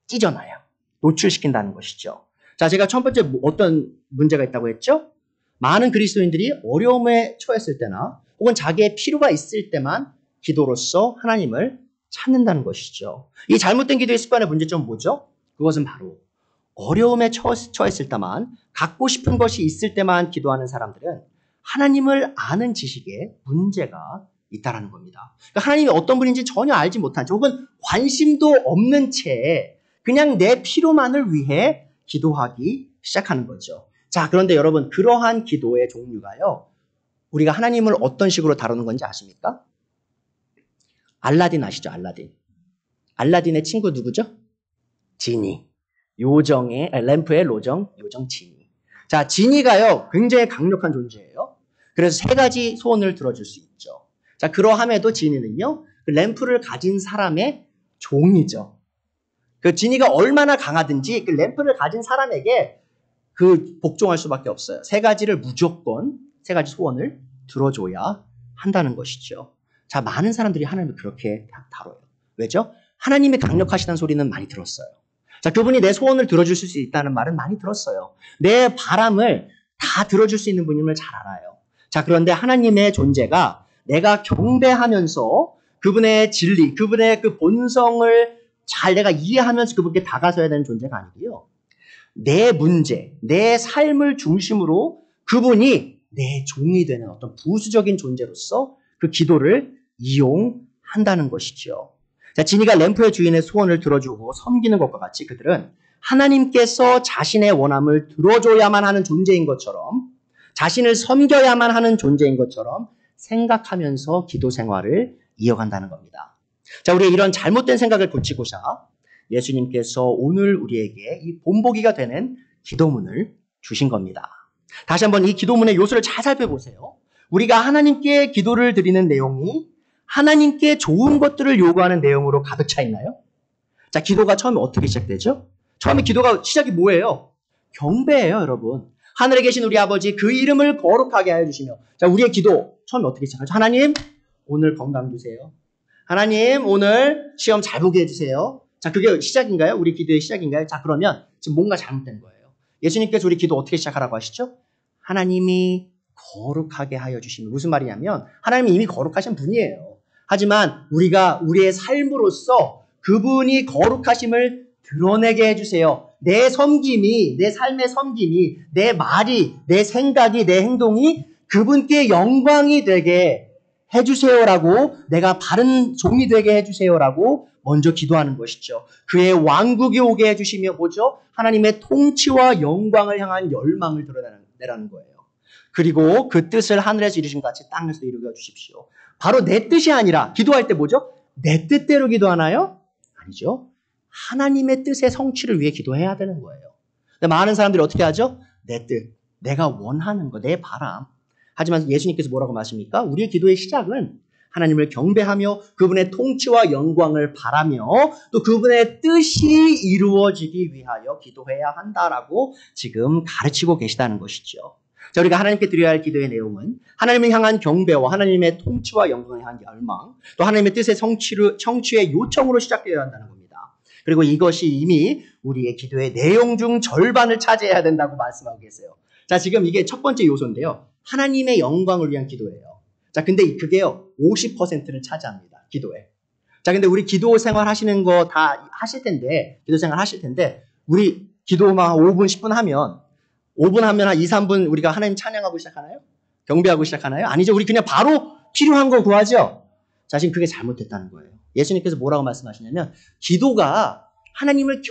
찢어놔요. 노출시킨다는 것이죠. 자, 제가 첫 번째 어떤 문제가 있다고 했죠? 많은 그리스도인들이 어려움에 처했을 때나 혹은 자기의 필요가 있을 때만 기도로서 하나님을 찾는다는 것이죠. 이 잘못된 기도의 습관의 문제점은 뭐죠? 그것은 바로 어려움에 처했을 때만, 갖고 싶은 것이 있을 때만 기도하는 사람들은 하나님을 아는 지식에 문제가 있다라는 겁니다. 그러니까 하나님이 어떤 분인지 전혀 알지 못한 채 혹은 관심도 없는 채 그냥 내 필요만을 위해 기도하기 시작하는 거죠. 자, 그런데 여러분, 그러한 기도의 종류가요, 우리가 하나님을 어떤 식으로 다루는 건지 아십니까? 알라딘 아시죠? 알라딘의 친구 누구죠? 지니. 램프의 요정 지니. 자, 지니가요, 굉장히 강력한 존재예요. 그래서 세 가지 소원을 들어줄 수 있죠. 자, 그러함에도 지니는요, 그 램프를 가진 사람의 종이죠. 그 지니가 얼마나 강하든지 그 램프를 가진 사람에게 그 복종할 수밖에 없어요. 세 가지 소원을 들어줘야 한다는 것이죠. 자, 많은 사람들이 하나님을 그렇게 다뤄요. 왜죠? 하나님이 강력하시다는 소리는 많이 들었어요. 자, 그분이 내 소원을 들어줄 수 있다는 말은 많이 들었어요. 내 바람을 다 들어줄 수 있는 분임을 잘 알아요. 자, 그런데 하나님의 존재가 내가 경배하면서 그분의 진리, 그분의 그 본성을 잘 내가 이해하면서 그분께 다가서야 되는 존재가 아니고요. 내 문제, 내 삶을 중심으로 그분이 내 종이 되는 어떤 부수적인 존재로서 그 기도를 이용한다는 것이죠. 자, 지니가 램프의 주인의 소원을 들어주고 섬기는 것과 같이 그들은 하나님께서 자신의 원함을 들어줘야만 하는 존재인 것처럼, 자신을 섬겨야만 하는 존재인 것처럼 생각하면서 기도 생활을 이어간다는 겁니다. 자, 우리의 이런 잘못된 생각을 고치고자 예수님께서 오늘 우리에게 이 본보기가 되는 기도문을 주신 겁니다. 다시 한번 이 기도문의 요소를 잘 살펴보세요. 우리가 하나님께 기도를 드리는 내용이 하나님께 좋은 것들을 요구하는 내용으로 가득 차 있나요? 자, 기도가 처음에 어떻게 시작되죠? 처음에 기도가 시작이 뭐예요? 경배예요, 여러분. 하늘에 계신 우리 아버지, 그 이름을 거룩하게 하여 주시며. 자, 우리의 기도 처음에 어떻게 시작하죠? 하나님, 오늘 건강 주세요. 하나님, 오늘 시험 잘 보게 해주세요. 자, 그게 시작인가요? 우리 기도의 시작인가요? 자, 그러면 지금 뭔가 잘못된 거예요. 예수님께서 우리 기도 어떻게 시작하라고 하시죠? 하나님이 거룩하게 하여 주시면. 무슨 말이냐면 하나님이 이미 거룩하신 분이에요. 하지만 우리가 우리의 삶으로서 그분이 거룩하심을 드러내게 해주세요. 내 섬김이, 내 삶의 섬김이, 내 말이, 내 생각이, 내 행동이 그분께 영광이 되게 해주세요라고, 내가 바른 종이 되게 해주세요라고 먼저 기도하는 것이죠. 그의 왕국이 오게 해주시며 뭐죠? 하나님의 통치와 영광을 향한 열망을 드러내라는 거예요. 그리고 그 뜻을 하늘에서 이루신 것 같이 땅에서 이루게 해주십시오. 바로 내 뜻이 아니라 기도할 때 뭐죠? 내 뜻대로 기도하나요? 아니죠. 하나님의 뜻의 성취를 위해 기도해야 되는 거예요. 근데 많은 사람들이 어떻게 하죠? 내 뜻, 내가 원하는 거, 내 바람. 하지만 예수님께서 뭐라고 말씀입니까? 우리의 기도의 시작은 하나님을 경배하며 그분의 통치와 영광을 바라며 또 그분의 뜻이 이루어지기 위하여 기도해야 한다라고 지금 가르치고 계시다는 것이죠. 자, 우리가 하나님께 드려야 할 기도의 내용은 하나님을 향한 경배와 하나님의 통치와 영광을 향한 열망, 또 하나님의 뜻의 성취의 요청으로 시작되어야 한다는 겁니다. 그리고 이것이 이미 우리의 기도의 내용 중 절반을 차지해야 된다고 말씀하고 계세요. 자, 지금 이게 첫 번째 요소인데요. 하나님의 영광을 위한 기도예요. 자, 근데 그게요, 50%를 차지합니다. 기도에. 자, 근데 우리 기도 생활 하시는 거 다 하실 텐데, 기도 생활 하실 텐데, 우리 기도만 5분, 10분 하면, 5분 하면 한 2, 3분 우리가 하나님 찬양하고 시작하나요? 경배하고 시작하나요? 아니죠. 우리 그냥 바로 필요한 거 구하죠? 자, 지금 그게 잘못됐다는 거예요. 예수님께서 뭐라고 말씀하시냐면, 기도가 하나님을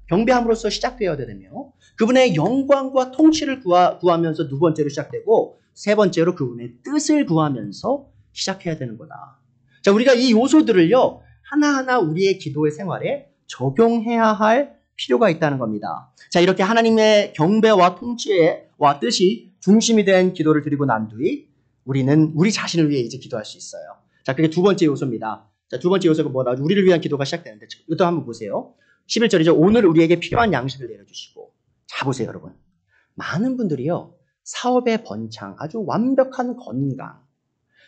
경배함으로써 시작되어야 되며, 그분의 영광과 통치를 구하면서 두 번째로 시작되고, 세 번째로 그분의 뜻을 구하면서 시작해야 되는 거다. 자, 우리가 이 요소들을요, 하나하나 우리의 기도의 생활에 적용해야 할 필요가 있다는 겁니다. 자, 이렇게 하나님의 경배와 통치와 뜻이 중심이 된 기도를 드리고 난 뒤, 우리는 우리 자신을 위해 이제 기도할 수 있어요. 자, 그게 두 번째 요소입니다. 자, 두 번째 요소가 뭐다? 우리를 위한 기도가 시작되는데, 이것도 한번 보세요. 11절이죠. 오늘 우리에게 필요한 양식을 내려주시고. 자, 보세요, 여러분. 많은 분들이요, 사업의 번창, 아주 완벽한 건강,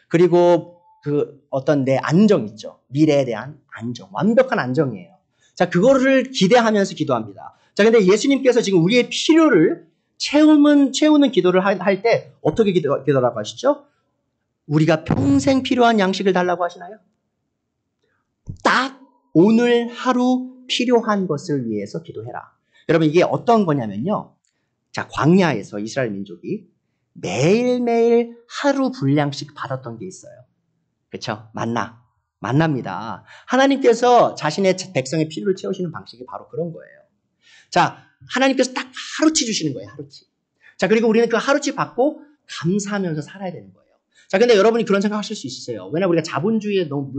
그리고 그 어떤 내 안정 있죠. 미래에 대한 안정, 완벽한 안정이에요. 자, 그거를 기대하면서 기도합니다. 자, 근데 예수님께서 지금 우리의 필요를 채우는 기도를 할 때 어떻게 기도라고 하시죠? 우리가 평생 필요한 양식을 달라고 하시나요? 딱 오늘 하루 필요한 것을 위해서 기도해라. 여러분, 이게 어떤 거냐면요. 자, 광야에서 이스라엘 민족이 매일매일 하루 분량씩 받았던 게 있어요. 그렇죠? 만나입니다. 하나님께서 자신의 백성의 필요를 채우시는 방식이 바로 그런 거예요. 자, 하나님께서 딱 하루치 주시는 거예요. 하루치. 자, 그리고 우리는 그 하루치 받고 감사하면서 살아야 되는 거예요. 자, 근데 여러분이 그런 생각 하실 수 있으세요. 왜냐면 우리가 자본주의에 너무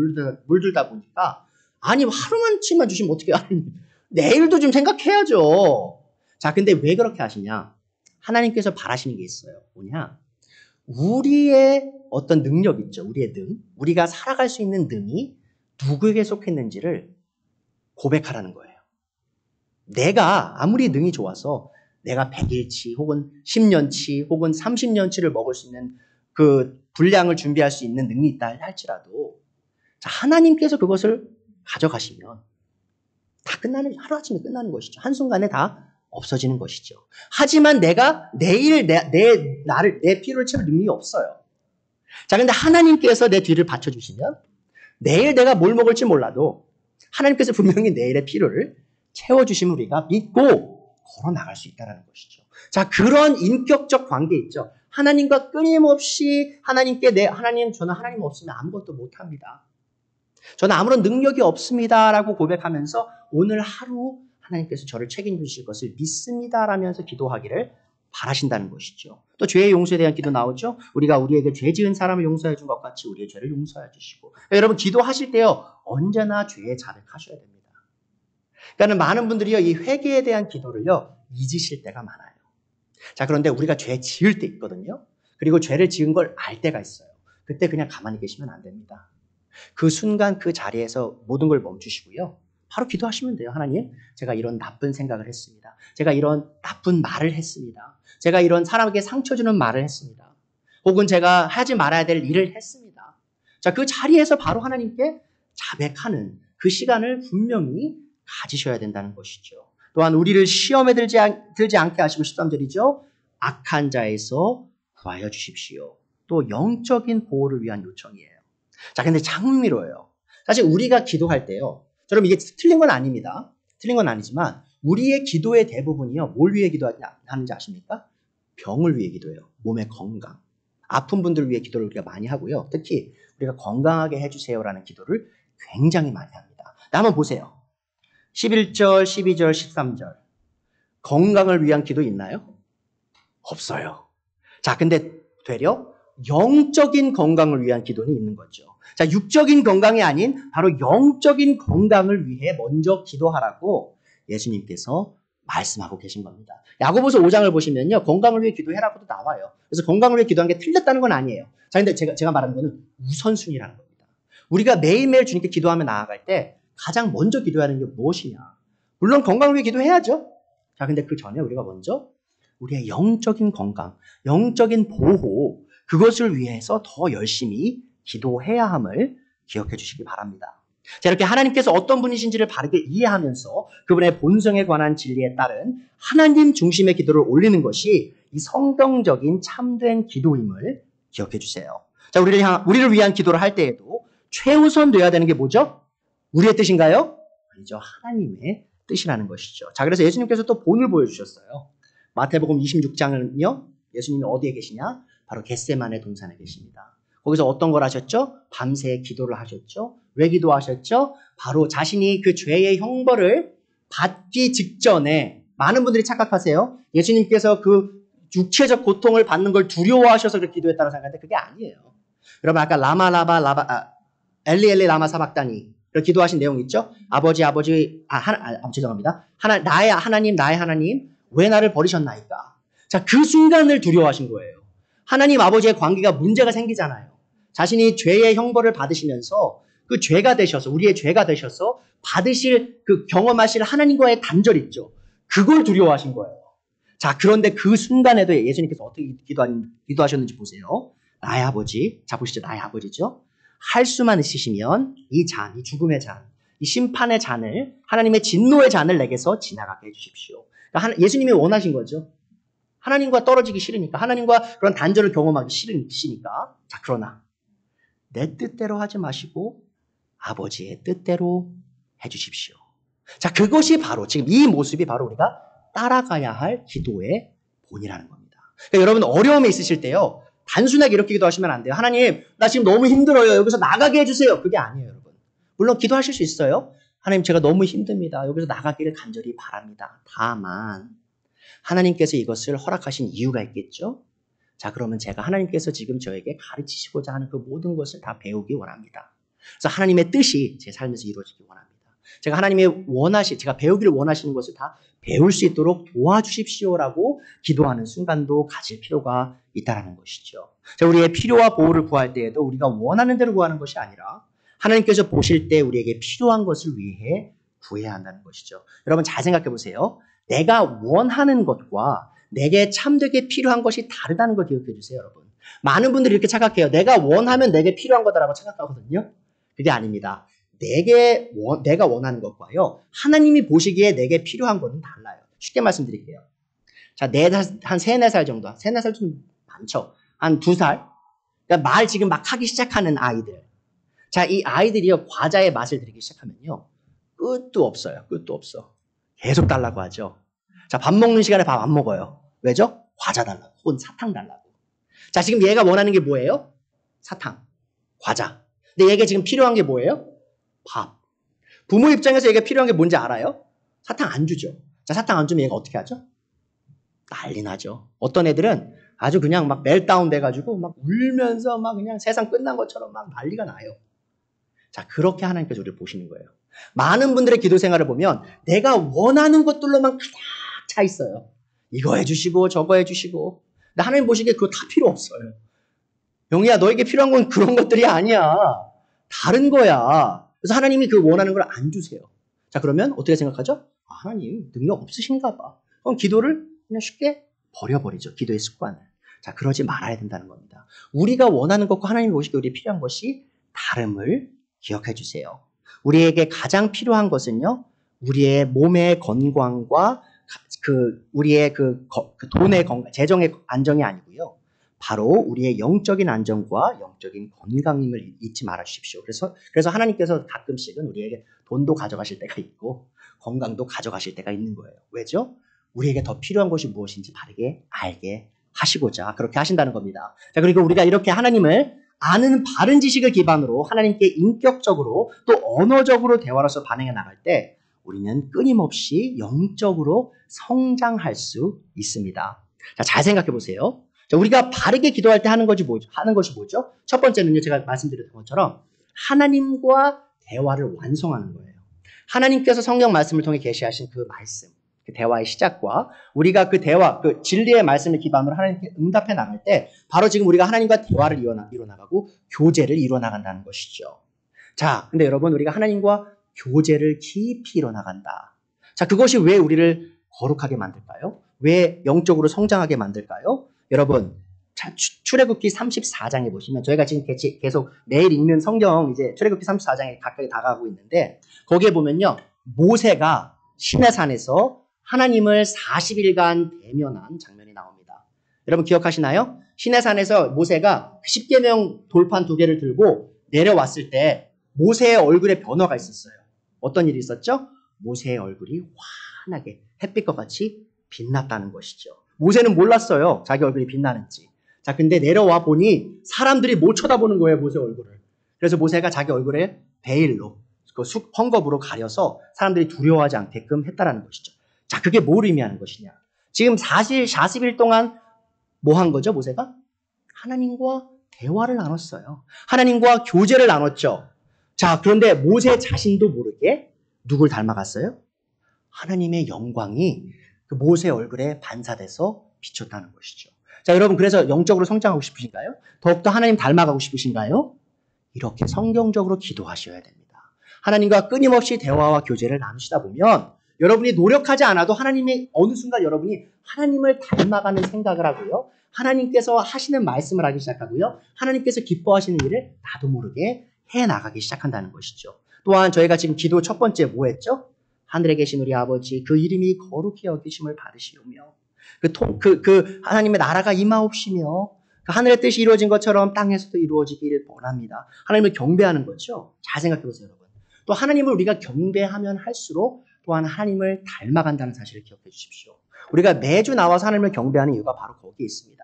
물들다 보니까, 아니, 하루만치만 주시면 어떻게, 아니, 내일도 좀 생각해야죠. 자, 근데 왜 그렇게 하시냐? 하나님께서 바라시는 게 있어요. 뭐냐? 우리의 어떤 능력 있죠. 우리의 우리가 살아갈 수 있는 능이 누구에게 속했는지를 고백하라는 거예요. 내가 아무리 능이 좋아서 내가 100일치 혹은 10년치 혹은 30년치를 먹을 수 있는 그 분량을 준비할 수 있는 능이 있다 할지라도, 자, 하나님께서 그것을 가져가시면 다 하루아침에 끝나는 것이죠. 한순간에 다 없어지는 것이죠. 하지만 내가 내일 내 필요를 채울 능력이 없어요. 자, 근데 하나님께서 내 뒤를 받쳐주시면 내일 내가 뭘 먹을지 몰라도 하나님께서 분명히 내일의 필요를 채워주시면 우리가 믿고 걸어 나갈 수 있다는 것이죠. 자, 그런 인격적 관계 있죠. 하나님과 끊임없이 하나님, 저는 하나님 없으면 아무것도 못합니다. 저는 아무런 능력이 없습니다라고 고백하면서 오늘 하루 하나님께서 저를 책임지실 것을 믿습니다라면서 기도하기를 바라신다는 것이죠. 또 죄의 용서에 대한 기도 나오죠. 우리가 우리에게 죄 지은 사람을 용서해 준 것 같이 우리의 죄를 용서해 주시고. 그러니까 여러분, 기도하실 때요, 언제나 죄에 자백하셔야 됩니다. 그러니까 많은 분들이요, 이 회개에 대한 기도를요, 잊으실 때가 많아요. 자, 그런데 우리가 죄 지을 때 있거든요. 그리고 죄를 지은 걸 알 때가 있어요. 그때 그냥 가만히 계시면 안 됩니다. 그 순간 그 자리에서 모든 걸 멈추시고요. 바로 기도하시면 돼요. 하나님, 제가 이런 나쁜 생각을 했습니다. 제가 이런 나쁜 말을 했습니다. 제가 이런 사람에게 상처 주는 말을 했습니다. 혹은 제가 하지 말아야 될 일을 했습니다. 자, 그 자리에서 바로 하나님께 자백하는 그 시간을 분명히 가지셔야 된다는 것이죠. 또한 우리를 시험에 들지 않게 하시고 13절이죠. 악한 자에서 구하여 주십시오. 또 영적인 보호를 위한 요청이에요. 자, 근데 참 흥미로워요. 사실 우리가 기도할 때요. 여러분 이게 틀린 건 아닙니다. 틀린 건 아니지만 우리의 기도의 대부분이요. 뭘 위해 기도하는지 아십니까? 병을 위해 기도해요. 몸의 건강. 아픈 분들을 위해 기도를 우리가 많이 하고요. 특히 우리가 건강하게 해주세요라는 기도를 굉장히 많이 합니다. 한번 보세요. 11절, 12절, 13절. 건강을 위한 기도 있나요? 없어요. 자, 근데 되려 영적인 건강을 위한 기도는 있는 거죠. 자, 육적인 건강이 아닌 바로 영적인 건강을 위해 먼저 기도하라고 예수님께서 말씀하고 계신 겁니다. 야고보서 5장을 보시면요. 건강을 위해 기도해라고도 나와요. 그래서 건강을 위해 기도하는 게 틀렸다는 건 아니에요. 자, 근데 제가 말하는 거는 우선순위라는 겁니다. 우리가 매일매일 주님께 기도하며 나아갈 때 가장 먼저 기도해야 하는 게 무엇이냐? 물론 건강을 위해 기도해야죠. 자, 근데 그 전에 우리가 먼저 우리의 영적인 건강, 영적인 보호, 그것을 위해서 더 열심히 기도해야 함을 기억해 주시기 바랍니다. 자, 이렇게 하나님께서 어떤 분이신지를 바르게 이해하면서 그분의 본성에 관한 진리에 따른 하나님 중심의 기도를 올리는 것이 이 성경적인 참된 기도임을 기억해 주세요. 자, 우리를 위한 기도를 할 때에도 최우선 돼야 되는 게 뭐죠? 우리의 뜻인가요? 아니죠. 하나님의 뜻이라는 것이죠. 자, 그래서 예수님께서 또 본을 보여주셨어요. 마태복음 26장은요. 예수님이 어디에 계시냐? 바로 겟세마네 동산에 계십니다. 거기서 어떤 걸 하셨죠? 밤새 기도를 하셨죠. 왜 기도하셨죠? 바로 자신이 그 죄의 형벌을 받기 직전에 많은 분들이 착각하세요. 예수님께서 그 육체적 고통을 받는 걸 두려워하셔서 그렇게 기도했다고 생각하는데 그게 아니에요. 여러분 아까 엘리 라마 사박다니 그렇게 기도하신 내용 있죠? 죄송합니다. 나의 하나님 왜 나를 버리셨나이까? 자, 그 순간을 두려워하신 거예요. 하나님 아버지의 관계가 문제가 생기잖아요. 자신이 죄의 형벌을 받으시면서 그 죄가 되셔서 우리의 죄가 되셔서 받으실 그 경험하실 하나님과의 단절 있죠. 그걸 두려워하신 거예요. 자, 그런데 그 순간에도 예수님께서 어떻게 기도하셨는지 보세요. 나의 아버지, 자 보시죠. 나의 아버지죠. 할 수만 있으시면 이 죽음의 잔, 이 심판의 잔을 하나님의 진노의 잔을 내게서 지나가게 해주십시오. 그러니까 예수님이 원하신 거죠. 하나님과 떨어지기 싫으니까 하나님과 그런 단절을 경험하기 싫으니까 자 그러나 내 뜻대로 하지 마시고 아버지의 뜻대로 해주십시오. 자 그것이 바로 지금 이 모습이 바로 우리가 따라가야 할 기도의 본이라는 겁니다. 그러니까 여러분 어려움이 있으실 때요. 단순하게 이렇게 기도하시면 안 돼요. 하나님 나 지금 너무 힘들어요. 여기서 나가게 해주세요. 그게 아니에요. 여러분. 물론 기도하실 수 있어요. 하나님 제가 너무 힘듭니다. 여기서 나가기를 간절히 바랍니다. 다만 하나님께서 이것을 허락하신 이유가 있겠죠? 자, 그러면 제가 하나님께서 지금 저에게 가르치시고자 하는 그 모든 것을 다 배우기 원합니다. 그래서 하나님의 뜻이 제 삶에서 이루어지기 원합니다. 제가 배우기를 원하시는 것을 다 배울 수 있도록 도와주십시오라고 기도하는 순간도 가질 필요가 있다는 것이죠. 자, 우리의 필요와 보호를 구할 때에도 우리가 원하는 대로 구하는 것이 아니라 하나님께서 보실 때 우리에게 필요한 것을 위해 구해야 한다는 것이죠. 여러분 잘 생각해 보세요. 내가 원하는 것과 내게 참되게 필요한 것이 다르다는 걸 기억해 주세요, 여러분. 많은 분들이 이렇게 착각해요. 내가 원하면 내게 필요한 거다라고 착각하거든요. 그게 아닙니다. 내가 원하는 것과요. 하나님이 보시기에 내게 필요한 것은 달라요. 쉽게 말씀드릴게요. 자, 한 3, 4살 정도. 3, 4살 좀 많죠. 한 2살. 그러니까 말 지금 막 하기 시작하는 아이들. 자, 이 아이들이요. 과자의 맛을 들이기 시작하면요. 끝도 없어요. 끝도 없어. 계속 달라고 하죠. 자, 밥 먹는 시간에 밥 안 먹어요. 왜죠? 과자 달라고. 혹은 사탕 달라고. 자, 지금 얘가 원하는 게 뭐예요? 사탕, 과자. 근데 얘가 지금 필요한 게 뭐예요? 밥. 부모 입장에서 얘가 필요한 게 뭔지 알아요? 사탕 안 주죠. 자, 사탕 안 주면 얘가 어떻게 하죠? 난리 나죠. 어떤 애들은 아주 그냥 막 멜다운 돼가지고 막 울면서 막 그냥 세상 끝난 것처럼 막 난리가 나요. 자, 그렇게 하나님께서 우리를 보시는 거예요. 많은 분들의 기도 생활을 보면 내가 원하는 것들로만 가득 차 있어요. 이거 해주시고 저거 해주시고. 근데 하나님 보시기에 그거 다 필요 없어요. 영희야 너에게 필요한 건 그런 것들이 아니야. 다른 거야. 그래서 하나님이 그 원하는 걸 안 주세요. 자 그러면 어떻게 생각하죠? 아, 하나님 능력 없으신가 봐. 그럼 기도를 그냥 쉽게 버려버리죠. 기도의 습관을. 자 그러지 말아야 된다는 겁니다. 우리가 원하는 것과 하나님이 보시기에 우리에 필요한 것이 다름을 기억해 주세요. 우리에게 가장 필요한 것은요. 우리의 몸의 건강과 우리의 돈의 건강, 재정의 안정이 아니고요. 바로 우리의 영적인 안정과 영적인 건강임을 잊지 말아 주십시오. 그래서 하나님께서 가끔씩은 우리에게 돈도 가져가실 때가 있고 건강도 가져가실 때가 있는 거예요. 왜죠? 우리에게 더 필요한 것이 무엇인지 바르게 알게 하시고자 그렇게 하신다는 겁니다. 자, 그리고 우리가 이렇게 하나님을 아는 바른 지식을 기반으로 하나님께 인격적으로 또 언어적으로 대화로서 반응해 나갈 때 우리는 끊임없이 영적으로 성장할 수 있습니다. 자, 잘 생각해 보세요. 자, 우리가 바르게 기도할 때 하는 것이 뭐죠? 첫 번째는요, 제가 말씀드렸던 것처럼 하나님과 대화를 완성하는 거예요. 하나님께서 성경 말씀을 통해 계시하신 그 말씀, 그 대화의 시작과 우리가 그 대화, 그 진리의 말씀을 기반으로 하나님께 응답해 나갈 때 바로 지금 우리가 하나님과 대화를 이뤄나가고 교제를 이뤄나간다는 것이죠. 자, 근데 여러분 우리가 하나님과 교제를 깊이 이뤄나간다. 자, 그것이 왜 우리를 거룩하게 만들까요? 왜 영적으로 성장하게 만들까요? 여러분, 출애굽기 34장에 보시면 저희가 지금 계속 매일 읽는 성경 이제 출애굽기 34장에 가까이 다가가고 있는데 거기에 보면요. 모세가 시내산에서 하나님을 40일간 대면한 장면이 나옵니다. 여러분 기억하시나요? 시내산에서 모세가 10계명 돌판 2개를 들고 내려왔을 때 모세의 얼굴에 변화가 있었어요. 어떤 일이 있었죠? 모세의 얼굴이 환하게 햇빛과 같이 빛났다는 것이죠. 모세는 몰랐어요. 자기 얼굴이 빛나는지. 자, 근데 내려와 보니 사람들이 못 쳐다보는 거예요. 모세 얼굴을. 그래서 모세가 자기 얼굴에 베일로 그 헝겊으로 가려서 사람들이 두려워하지 않게끔 했다라는 것이죠. 자, 그게 뭘 의미하는 것이냐? 지금 40일 동안 뭐 한 거죠, 모세가? 하나님과 대화를 나눴어요. 하나님과 교제를 나눴죠. 자, 그런데 모세 자신도 모르게 누굴 닮아갔어요? 하나님의 영광이 그 모세 얼굴에 반사돼서 비쳤다는 것이죠. 자, 여러분 그래서 영적으로 성장하고 싶으신가요? 더욱더 하나님 닮아가고 싶으신가요? 이렇게 성경적으로 기도하셔야 됩니다. 하나님과 끊임없이 대화와 교제를 나누시다 보면 여러분이 노력하지 않아도 하나님이 어느 순간 여러분이 하나님을 닮아가는 생각을 하고요. 하나님께서 하시는 말씀을 하기 시작하고요. 하나님께서 기뻐하시는 일을 나도 모르게 해나가기 시작한다는 것이죠. 또한 저희가 지금 기도 첫 번째 뭐 했죠? 하늘에 계신 우리 아버지 그 이름이 거룩히 여기심을 받으시오며 하나님의 나라가 임하옵시며 그 하늘의 뜻이 이루어진 것처럼 땅에서도 이루어지기를 원합니다. 하나님을 경배하는 거죠. 잘 생각해 보세요, 여러분. 또 하나님을 우리가 경배하면 할수록 또한 하나님을 닮아간다는 사실을 기억해 주십시오. 우리가 매주 나와서 하나님을 경배하는 이유가 바로 거기에 있습니다.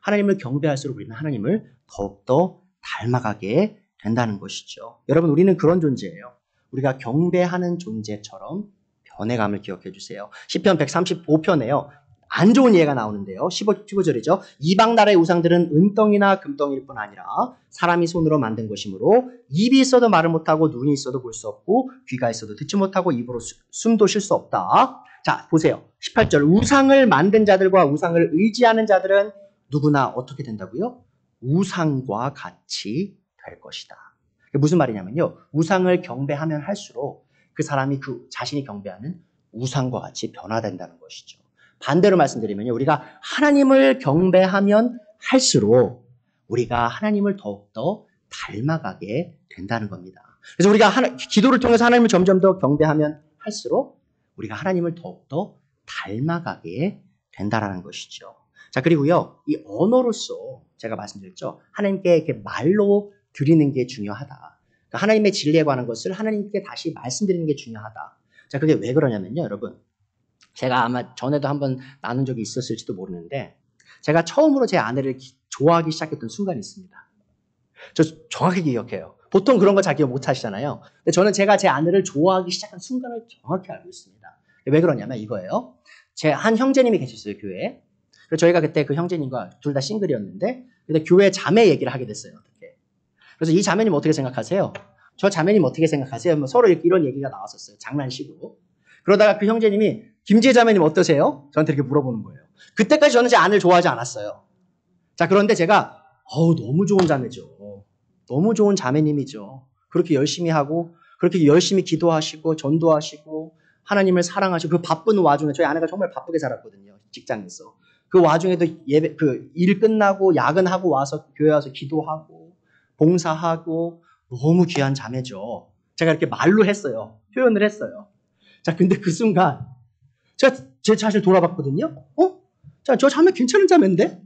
하나님을 경배할수록 우리는 하나님을 더욱더 닮아가게 된다는 것이죠. 여러분, 우리는 그런 존재예요. 우리가 경배하는 존재처럼 변해감을 기억해 주세요. 시편 135편에요. 안 좋은 예가 나오는데요. 15절이죠. 이방 나라의 우상들은 은덩이나 금덩이일 뿐 아니라 사람이 손으로 만든 것이므로 입이 있어도 말을 못하고 눈이 있어도 볼 수 없고 귀가 있어도 듣지 못하고 입으로 숨도 쉴 수 없다. 자, 보세요. 18절. 우상을 만든 자들과 우상을 의지하는 자들은 누구나 어떻게 된다고요? 우상과 같이 될 것이다. 무슨 말이냐면요. 우상을 경배하면 할수록 그 사람이 그 자신이 경배하는 우상과 같이 변화된다는 것이죠. 반대로 말씀드리면요. 우리가 하나님을 경배하면 할수록 우리가 하나님을 더욱더 닮아가게 된다는 겁니다. 그래서 우리가 기도를 통해서 하나님을 점점 더 경배하면 할수록 우리가 하나님을 더욱더 닮아가게 된다는 것이죠. 자, 그리고요. 이 언어로서 제가 말씀드렸죠. 하나님께 이렇게 말로 드리는 게 중요하다. 그러니까 하나님의 진리에 관한 것을 하나님께 다시 말씀드리는 게 중요하다. 자, 그게 왜 그러냐면요. 여러분. 제가 아마 전에도 한번 나눈 적이 있었을지도 모르는데 제가 처음으로 제 아내를 좋아하기 시작했던 순간이 있습니다. 저 정확히 기억해요. 보통 그런 거 잘 기억 못 하시잖아요. 근데 저는 제가 제 아내를 좋아하기 시작한 순간을 정확히 알고 있습니다. 왜 그러냐면 이거예요. 제 한 형제님이 계셨어요, 교회에. 그래서 저희가 그때 그 형제님과 둘 다 싱글이었는데 근데 교회 자매 얘기를 하게 됐어요. 어떻게. 그래서 이 자매님 어떻게 생각하세요? 저 자매님 어떻게 생각하세요? 뭐 서로 이런 얘기가 나왔었어요. 장난식으로. 그러다가 그 형제님이 김지혜 자매님 어떠세요? 저한테 이렇게 물어보는 거예요. 그때까지 저는 제 아내를 좋아하지 않았어요. 자, 그런데 제가 너무 좋은 자매죠. 너무 좋은 자매님이죠. 그렇게 열심히 하고 그렇게 열심히 기도하시고 전도하시고 하나님을 사랑하시고 그 바쁜 와중에 저희 아내가 정말 바쁘게 살았거든요. 직장에서. 그 와중에도 일 끝나고 야근하고 와서 교회 와서 기도하고 봉사하고 너무 귀한 자매죠. 제가 이렇게 말로 했어요. 표현을 했어요. 자, 근데 그 순간 제가 제 자신을 돌아봤거든요. 자, 저 자매 괜찮은 자매인데?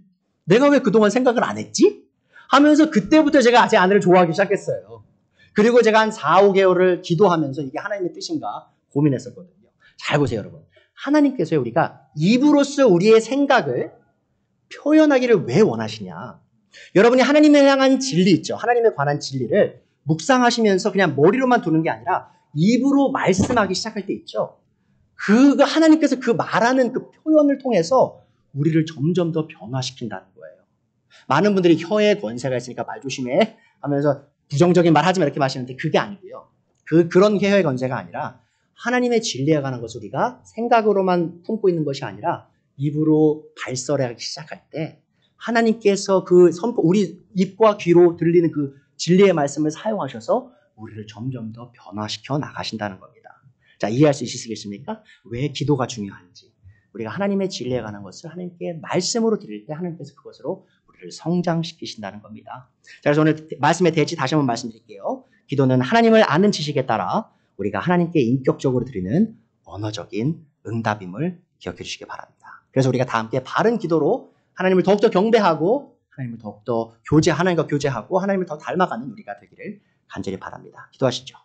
내가 왜 그동안 생각을 안 했지? 하면서 그때부터 제가 제 아내를 좋아하기 시작했어요. 그리고 제가 한 4, 5개월을 기도하면서 이게 하나님의 뜻인가 고민했었거든요. 잘 보세요, 여러분. 하나님께서 우리가 입으로써 우리의 생각을 표현하기를 왜 원하시냐? 여러분이 하나님에 향한 진리 있죠. 하나님에 관한 진리를 묵상하시면서 그냥 머리로만 두는 게 아니라 입으로 말씀하기 시작할 때 있죠. 하나님께서 그 말하는 그 표현을 통해서 우리를 점점 더 변화시킨다는 거예요. 많은 분들이 혀에 권세가 있으니까 말 조심해 하면서 부정적인 말 하지 마 이렇게 마시는데 그게 아니고요. 그런 혀의 권세가 아니라 하나님의 진리에 관한 것을 우리가 생각으로만 품고 있는 것이 아니라 입으로 발설하기 시작할 때 하나님께서 우리 입과 귀로 들리는 그 진리의 말씀을 사용하셔서 우리를 점점 더 변화시켜 나가신다는 겁니다. 자, 이해할 수 있으시겠습니까? 왜 기도가 중요한지. 우리가 하나님의 진리에 관한 것을 하나님께 말씀으로 드릴 때 하나님께서 그것으로 우리를 성장시키신다는 겁니다. 자, 그래서 오늘 말씀의 대지 다시 한번 말씀드릴게요. 기도는 하나님을 아는 지식에 따라 우리가 하나님께 인격적으로 드리는 언어적인 응답임을 기억해 주시기 바랍니다. 그래서 우리가 다 함께 바른 기도로 하나님을 더욱더 경배하고 하나님을 더욱더 하나님과 교제하고 하나님을 더 닮아가는 우리가 되기를 간절히 바랍니다. 기도하시죠.